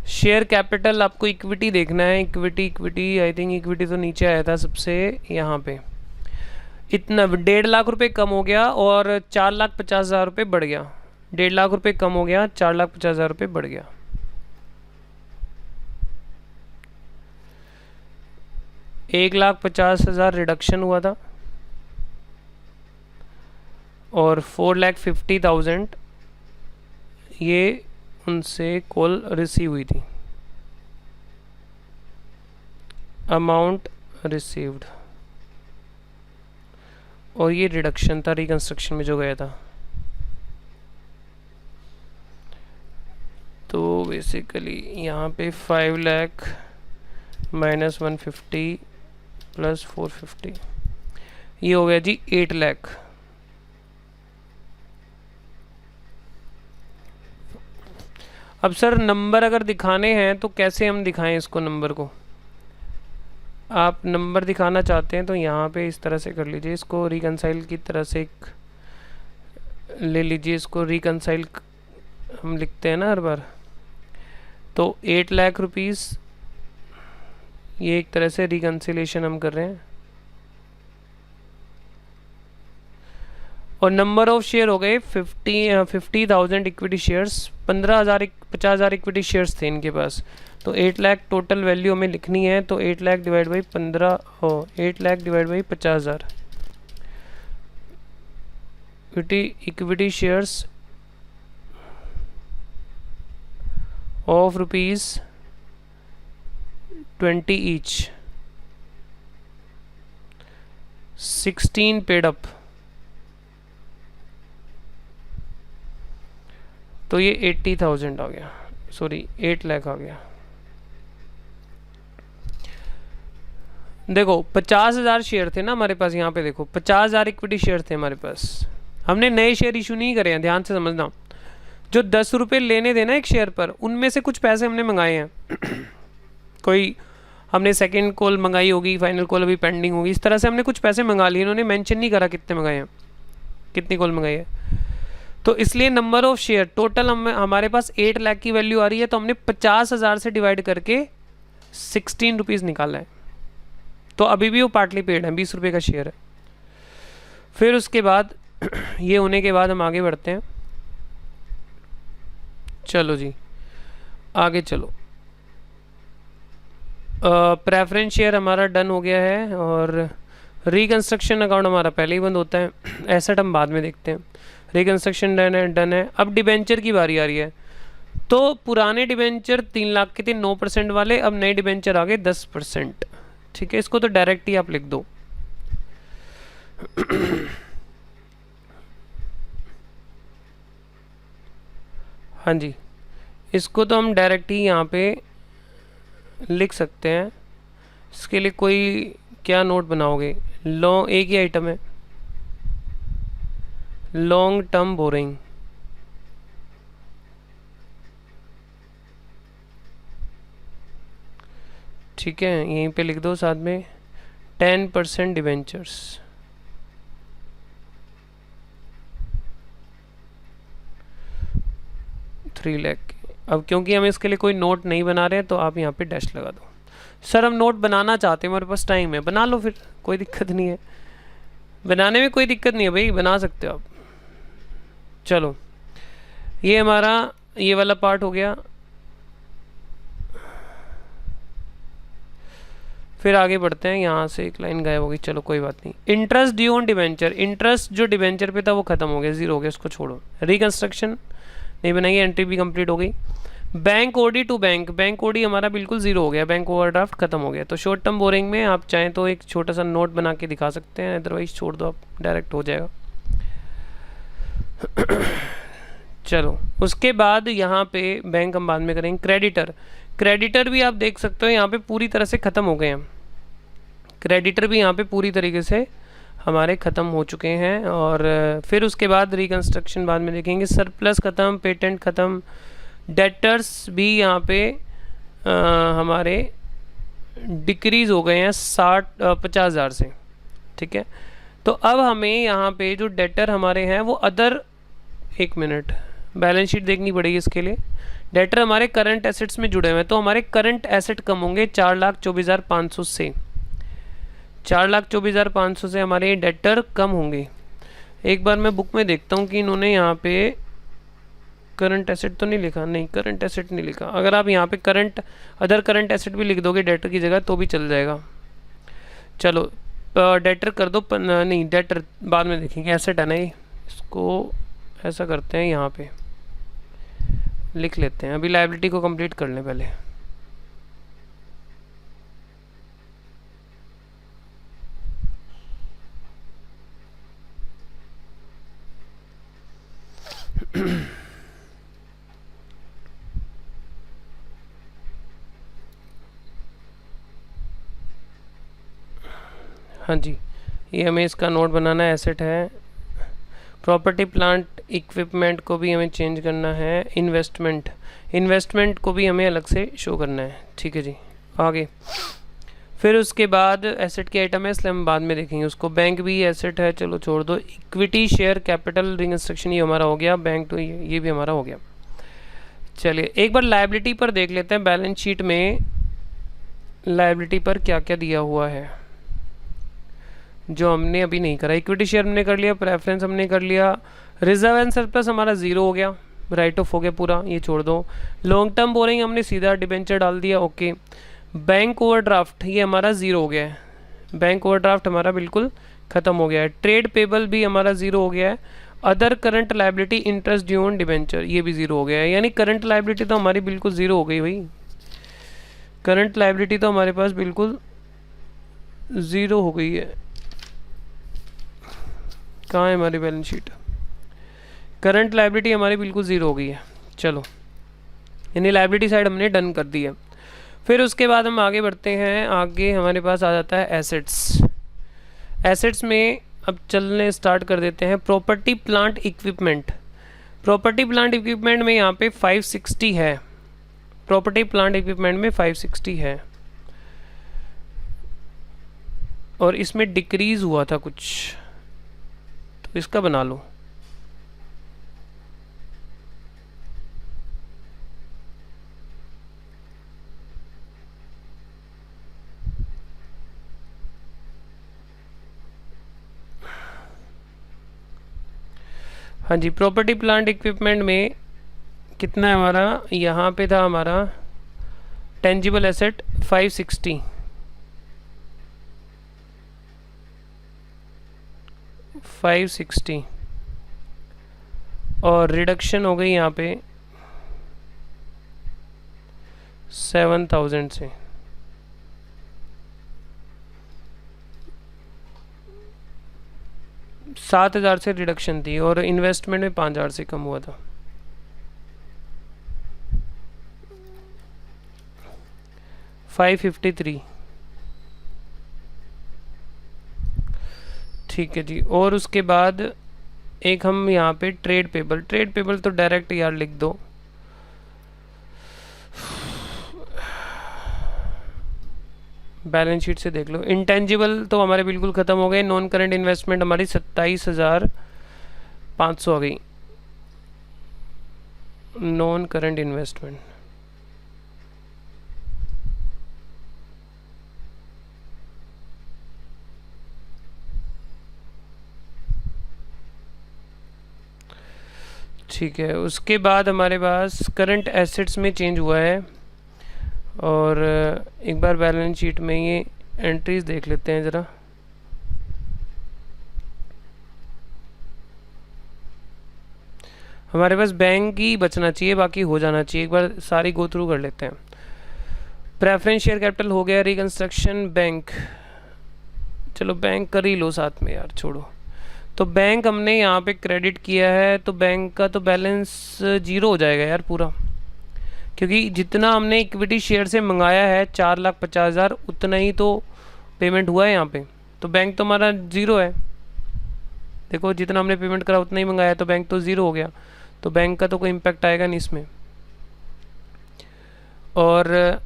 शेयर कैपिटल आपको इक्विटी देखना है। इक्विटी आई थिंक इक्विटी तो नीचे आया था सबसे, यहाँ पे इतना 1.5 लाख रुपए कम हो गया और 4,50,000 रुपये बढ़ गया। 1.5 लाख रुपए कम हो गया, 4,50,000 रुपये बढ़ गया। एक 1,50,000 रिडक्शन हुआ था और 4,50,000 ये उनसे कॉल रिसीव हुई थी, अमाउंट रिसीव्ड, और ये रिडक्शन था रिकंस्ट्रक्शन में जो गया था। तो बेसिकली यहाँ पे 5 लाख माइनस 150 प्लस 450, ये हो गया जी 8 लाख। अब सर नंबर अगर दिखाने हैं तो कैसे हम दिखाएं इसको, नंबर को? आप नंबर दिखाना चाहते हैं तो यहाँ पे इस तरह से कर लीजिए, इसको रिकंसाइल की तरह से एक ले लीजिए, इसको रिकंसाइल हम लिखते हैं ना हर बार। तो 8 लाख रुपीस, ये एक तरह से रिकंसिलेशन हम कर रहे हैं। और नंबर ऑफ शेयर हो गए 50,000 इक्विटी शेयर्स, 50,000 इक्विटी शेयर्स थे इनके पास। तो 8 लाख टोटल वैल्यू हमें लिखनी है, तो 8 लाख डिवाइड बाई 15 हो, 8 lakh divide by 50,000 equity shares of ₹20 each, 16 paid up, तो ये 80,000 आ गया, सॉरी 8 लाख आ गया। देखो 50,000 शेयर थे ना हमारे पास, यहाँ पे देखो 50,000 इक्विटी शेयर थे हमारे पास। हमने नए शेयर इशू नहीं करे हैं, ध्यान से समझना। जो 10 रुपये लेने थे ना एक शेयर पर, उनमें से कुछ पैसे हमने मंगाए हैं कोई हमने सेकंड कॉल मंगाई होगी, फाइनल कॉल अभी पेंडिंग होगी, इस तरह से हमने कुछ पैसे मंगा लिए। इन्होंने मेंशन नहीं करा कितने मंगाए हैं, कितनी कॉल मंगाई है। तो इसलिए नंबर ऑफ शेयर टोटल हमारे पास 8 लाख की वैल्यू आ रही है, तो हमने 50,000 से डिवाइड करके 16 रुपीज़ निकाला है। तो अभी भी वो पार्टली पेड है, 20 रुपये का शेयर है। फिर उसके बाद ये होने के बाद हम आगे बढ़ते हैं। चलो जी आगे चलो। प्रेफरेंस शेयर हमारा डन हो गया है और रिकंस्ट्रक्शन अकाउंट हमारा पहले ही बंद होता है, एसेट हम बाद में देखते हैं। रिकंस्ट्रक्शन डन है। अब डिबेंचर की बारी आ रही है। तो पुराने डिबेंचर 3 लाख के थे 9% वाले, अब नए डिबेंचर आ गए 10%। ठीक है, इसको तो डायरेक्ट ही आप लिख दो। हाँ जी, इसको तो हम डायरेक्ट ही यहाँ पे लिख सकते हैं। इसके लिए कोई क्या नोट बनाओगे? लॉन्ग, एक ही आइटम है, लॉन्ग टर्म बोरिंग। ठीक है, यहीं पे लिख दो साथ में 10% डिवेंचर्स। $3 लाख। अब क्योंकि हम इसके लिए कोई नोट नहीं बना रहे हैं तो आप यहाँ पे डैश लगा दो। सर हम नोट बनाना चाहते हैं, हमारे पास टाइम है, बना लो फिर, कोई दिक्कत नहीं है, बनाने में कोई दिक्कत नहीं है भाई, बना सकते हो आप। चलो ये हमारा ये वाला पार्ट हो गया। फिर आगे बढ़ते हैं, यहाँ से एक लाइन गायब हो गई, चलो कोई बात नहीं। Interest due on debenture, interest जो डिबेंचर पे था वो खत्म हो गया, जीरो हो गया, इसको छोड़ो। रिकंस्ट्रक्शन नहीं बनाई, एंट्री भी कंप्लीट हो गई। Bank OD to bank, bank OD हमारा बिल्कुल जीरो हो गया, बैंक ओवरड्राफ्ट खत्म हो गया। तो शॉर्ट टर्म बोरिंग में आप चाहें तो एक छोटा सा नोट बना के दिखा सकते हैं, अदरवाइज छोड़ दो, आप डायरेक्ट हो जाएगा। चलो उसके बाद यहाँ पे बैंक हम बाद में करेंगे। क्रेडिटर, क्रेडिटर भी आप देख सकते हो यहाँ पे पूरी तरह से ख़त्म हो गए हैं। क्रेडिटर भी यहाँ पे पूरी तरीके से हमारे ख़त्म हो चुके हैं। और फिर उसके बाद रिकंस्ट्रक्शन बाद में देखेंगे। सरप्लस ख़त्म, पेटेंट ख़त्म, डेटर्स भी यहाँ पे हमारे डिक्रीज़ हो गए हैं 50,000 से, ठीक है। तो अब हमें यहाँ पे जो डेटर हमारे हैं वो अदर, एक मिनट, बैलेंस शीट देखनी पड़ेगी इसके लिए। डेटर हमारे करंट एसेट्स में जुड़े हुए हैं, तो हमारे करंट एसेट कम होंगे 4,24,500 से, 4,24,500 से हमारे डेटर कम होंगे। एक बार मैं बुक में देखता हूँ कि इन्होंने यहाँ पे करंट एसेट तो नहीं लिखा, नहीं करंट एसेट नहीं लिखा। अगर आप यहाँ पे करंट अदर करंट एसेट भी लिख दोगे डेटर की जगह तो भी चल जाएगा। चलो डेटर कर दो, नहीं डेटर बाद में देखेंगे, एसेट है ना ये, इसको ऐसा करते हैं, यहाँ पे लिख लेते हैं। अभी लायबिलिटी को कंप्लीट कर लें पहले। हाँ जी, ये हमें इसका नोट बनाना है, एसेट है। प्रॉपर्टी प्लांट इक्विपमेंट को भी हमें चेंज करना है। इन्वेस्टमेंट, इन्वेस्टमेंट को भी हमें अलग से शो करना है, ठीक है जी। आगे फिर उसके बाद एसेट के आइटम है, इसलिए हम बाद में देखेंगे उसको। बैंक भी एसेट है, चलो छोड़ दो। इक्विटी, शेयर कैपिटल, रिकंस्ट्रक्शन ये हमारा हो गया। बैंक तो ये भी हमारा हो गया। चलिए एक बार लायबिलिटी पर देख लेते हैं, बैलेंस शीट में लायबिलिटी पर क्या क्या दिया हुआ है जो हमने अभी नहीं करा। इक्विटी शेयर हमने कर लिया, प्रेफरेंस हमने कर लिया, रिजर्व एंड सरप्लस हमारा जीरो हो गया, राइट ऑफ हो गया पूरा, ये छोड़ दो। लॉन्ग टर्म बोरिंग हमने सीधा डिबेंचर डाल दिया, ओके। बैंक ओवरड्राफ्ट ये हमारा ज़ीरो हो गया है, बैंक ओवरड्राफ्ट हमारा बिल्कुल ख़त्म हो गया है। ट्रेड पेबल भी हमारा ज़ीरो हो गया है। Other current liability, interest due on debenture, ये भी ज़ीरो हो गया है। यानी करंट लायबिलिटी तो हमारी बिल्कुल ज़ीरो हो गई भाई, करंट लायबिलिटी तो हमारे पास बिल्कुल ज़ीरो हो गई है। कहाँ है हमारी बैलेंस शीट? करंट लायबिलिटी हमारी बिल्कुल ज़ीरो हो गई है। चलो यानी लायबिलिटी साइड हमने डन कर दी है। फिर उसके बाद हम आगे बढ़ते हैं। आगे हमारे पास आ जाता है एसेट्स। एसेट्स में अब चलने स्टार्ट कर देते हैं। Property plant equipment, property plant equipment में यहाँ पे 560 है, प्रॉपर्टी प्लांट इक्विपमेंट में 560 है और इसमें डिक्रीज हुआ था कुछ, तो इसका बना लो। हाँ जी, प्रॉपर्टी प्लांट इक्विपमेंट में कितना है हमारा? यहाँ पे था हमारा टेंजिबल एसेट 560, 560 और रिडक्शन हो गई यहाँ पे 7,000 से। सात हज़ार से रिडक्शन थी और इन्वेस्टमेंट में 5,000 से कम हुआ था। $553, ठीक है जी। और उसके बाद एक हम यहाँ पे ट्रेड पेबल, ट्रेड पेबल तो डायरेक्ट यार लिख दो, बैलेंस शीट से देख लो। इंटेंजिबल तो हमारे बिल्कुल ख़त्म हो गए। नॉन करंट इन्वेस्टमेंट हमारी 27,500 आ गई, नॉन करंट इन्वेस्टमेंट। ठीक है, उसके बाद हमारे पास करंट एसेट्स में चेंज हुआ है, और एक बार बैलेंस शीट में ये एंट्रीज देख लेते हैं ज़रा। हमारे पास बैंक ही बचना चाहिए, बाकी हो जाना चाहिए। एक बार सारी गो थ्रू कर लेते हैं। प्रेफरेंस शेयर कैपिटल हो गया, रिकंस्ट्रक्शन बैंक, चलो बैंक कर ही लो साथ में यार, छोड़ो। तो बैंक हमने यहाँ पे क्रेडिट किया है, तो बैंक का तो बैलेंस जीरो हो जाएगा यार पूरा, क्योंकि जितना हमने इक्विटी शेयर से मंगाया है 4,50,000, उतना ही तो पेमेंट हुआ है यहाँ पे। तो बैंक तो हमारा ज़ीरो है। देखो जितना हमने पेमेंट करा उतना ही मंगाया, तो बैंक तो ज़ीरो हो गया। तो बैंक का तो कोई इम्पैक्ट आएगा नहीं इसमें। और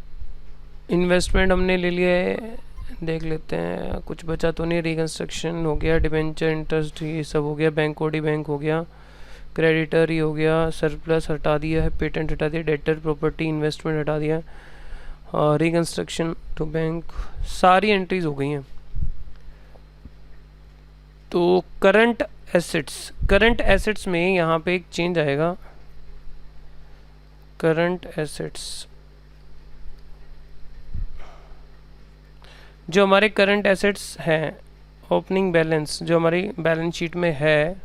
इन्वेस्टमेंट हमने ले लिया है, देख लेते हैं कुछ बचा तो नहीं। रिकंस्ट्रक्शन हो गया, डिबेंचर इंटरेस्ट ये सब हो गया, बैंक ओडी बैंक हो गया, क्रेडिटर ही हो गया, सरप्लस हटा दिया है, पेटेंट हटा दिया, डेटर प्रॉपर्टी इन्वेस्टमेंट हटा दिया, और रिकंस्ट्रक्शन टू बैंक, सारी एंट्रीज हो गई हैं। तो करंट एसेट्स में यहाँ पे एक चेंज आएगा। करंट एसेट्स, जो हमारे करंट एसेट्स हैं, ओपनिंग बैलेंस जो हमारी बैलेंस शीट में है,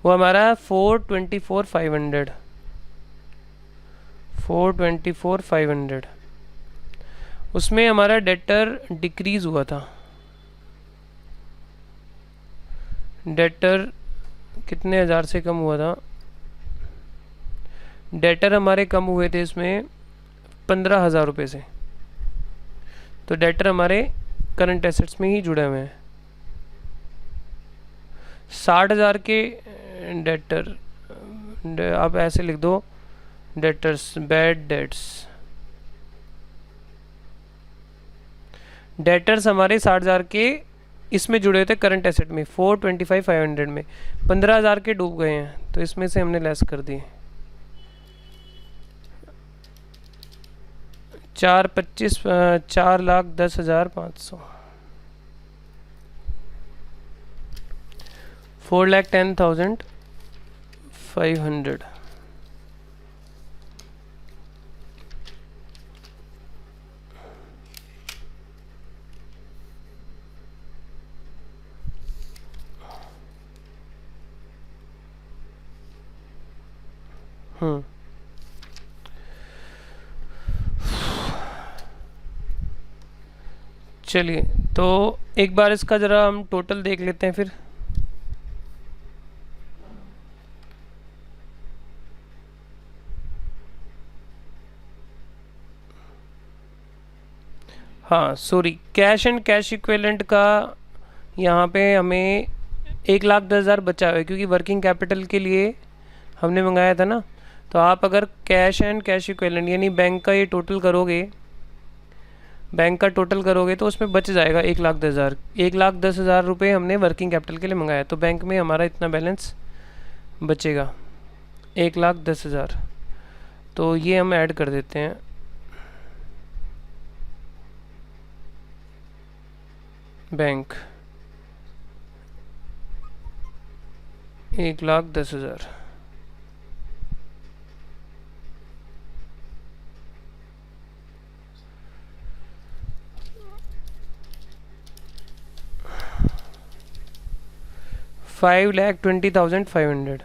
वो हमारा 424,500। उसमें हमारा डेटर डिक्रीज़ हुआ था। डेटर कितने हज़ार से कम हुआ था? डेटर हमारे कम हुए थे इसमें 15,000 रुपये से। तो डेटर हमारे करंट एसेट्स में ही जुड़े हुए हैं। 60,000 के डेटर, आप ऐसे लिख दो, डेटर्स, बैड डेटर्स हमारे 60,000 के इसमें जुड़े हुए थे करंट एसेट में, 425,500 में। 15,000 के डूब गए हैं, तो इसमें से हमने लेस कर दिए। 4,10,500, 4,10,500। चलिए, तो एक बार इसका ज़रा हम टोटल देख लेते हैं फिर। हाँ sorry, cash and cash equivalent का यहाँ पे हमें 1,10,000 बचा हुआ है, क्योंकि वर्किंग कैपिटल के लिए हमने मंगाया था ना। तो आप अगर कैश एंड कैश इक्विवेलेंट यानी बैंक का ये टोटल करोगे, बैंक का टोटल करोगे तो उसमें बच जाएगा 1,10,000। 1,10,000 रुपये हमने वर्किंग कैपिटल के लिए मंगाया, तो बैंक में हमारा इतना बैलेंस बचेगा 1,10,000। तो ये हम ऐड कर देते हैं। बैंक 1,10,000, $5,20,500।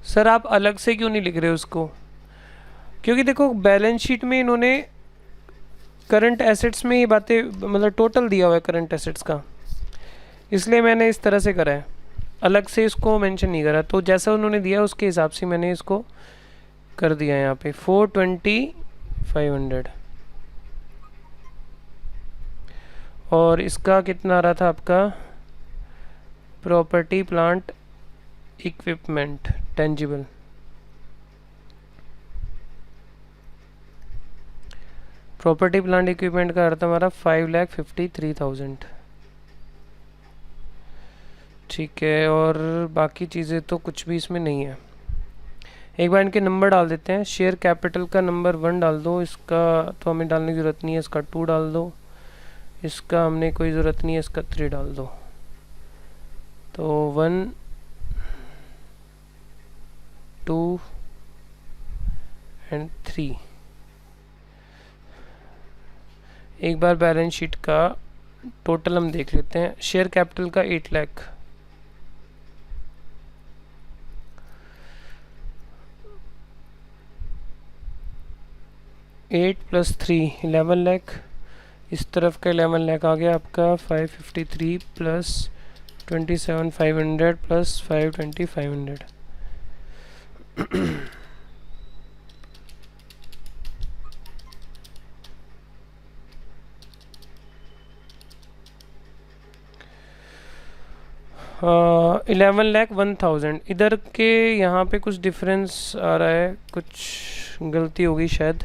सर आप अलग से क्यों नहीं लिख रहे उसको? क्योंकि देखो बैलेंस शीट में इन्होंने करंट एसेट्स में ये बातें, मतलब टोटल दिया हुआ है करंट एसेट्स का, इसलिए मैंने इस तरह से करा है, अलग से इसको मेंशन नहीं करा। तो जैसा उन्होंने दिया उसके हिसाब से मैंने इसको कर दिया यहाँ पे 420,500। और इसका कितना आ रहा था आपका? Property plant equipment tangible, property plant equipment का अर्थ हमारा 5,53,000। ठीक है, और बाकी चीज़ें तो कुछ भी इसमें नहीं है। एक बार इनके नंबर डाल देते हैं। शेयर कैपिटल का नंबर 1 डाल दो, इसका तो हमें डालने की ज़रूरत नहीं है, इसका 2 डाल दो, इसका हमने कोई ज़रूरत नहीं है, इसका 3 डाल दो। तो 1 2 एंड 3। एक बार बैलेंस शीट का टोटल हम देख लेते हैं। शेयर कैपिटल का 8 लाख, एट प्लस 3 11 लाख, इस तरफ का 11 लाख आ गया आपका 553 प्लस 27,500 प्लस 520,500। $11,01,000। इधर के यहाँ पे कुछ डिफरेंस आ रहा है, कुछ गलती होगी शायद।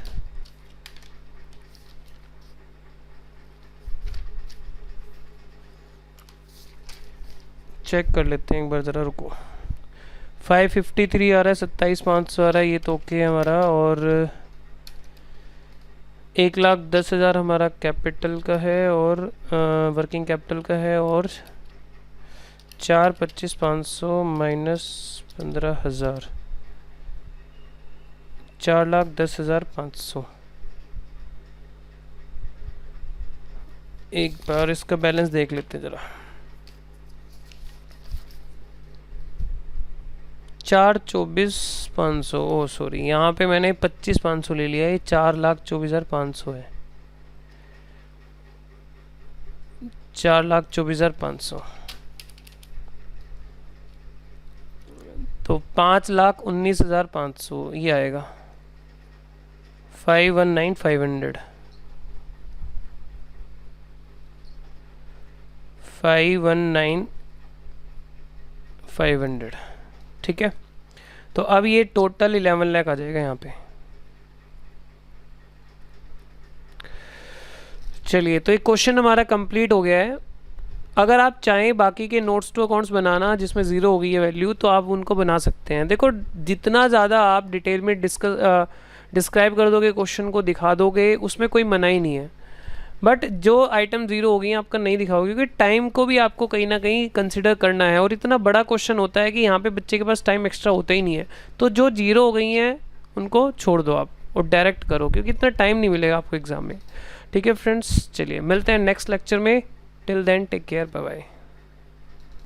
चेक कर लेते हैं एक बार ज़रा, रुको। 553 आ रहा है, 27,500 आ रहा है, ये तो ओके है हमारा। और 1,10,000 हमारा कैपिटल का है और वर्किंग कैपिटल का है, और 4,25,500 माइनस 15,000, 4,10,500। एक बार इसका बैलेंस देख लेते हैं ज़रा। 4,24,500, ओ सॉरी, यहाँ पे मैंने 25,500 ले लिया है, 4,24,500 है, 4,24,500। तो 5,19,500 ये आएगा। 519,500, 519,500, ठीक है। तो अब ये टोटल 11 लाख आ जाएगा यहाँ पे। चलिए, तो एक क्वेश्चन हमारा कंप्लीट हो गया है। अगर आप चाहें बाकी के नोट्स टू अकाउंट्स बनाना जिसमें ज़ीरो हो गई है वैल्यू, तो आप उनको बना सकते हैं। देखो, जितना ज़्यादा आप डिटेल में डिस्क्राइब कर दोगे, क्वेश्चन को दिखा दोगे, उसमें कोई मना ही नहीं है। बट जो आइटम ज़ीरो हो गई हैं आपका नहीं दिखाओगे, क्योंकि टाइम को भी आपको कहीं ना कहीं कंसिडर करना है। और इतना बड़ा क्वेश्चन होता है कि यहाँ पे बच्चे के पास टाइम एक्स्ट्रा होता ही नहीं है। तो जो जीरो हो गई हैं उनको छोड़ दो आप और डायरेक्ट करो, क्योंकि इतना टाइम नहीं मिलेगा आपको एग्ज़ाम में। ठीक है फ्रेंड्स, चलिए मिलते हैं नेक्स्ट लेक्चर में। Till then take care, bye bye.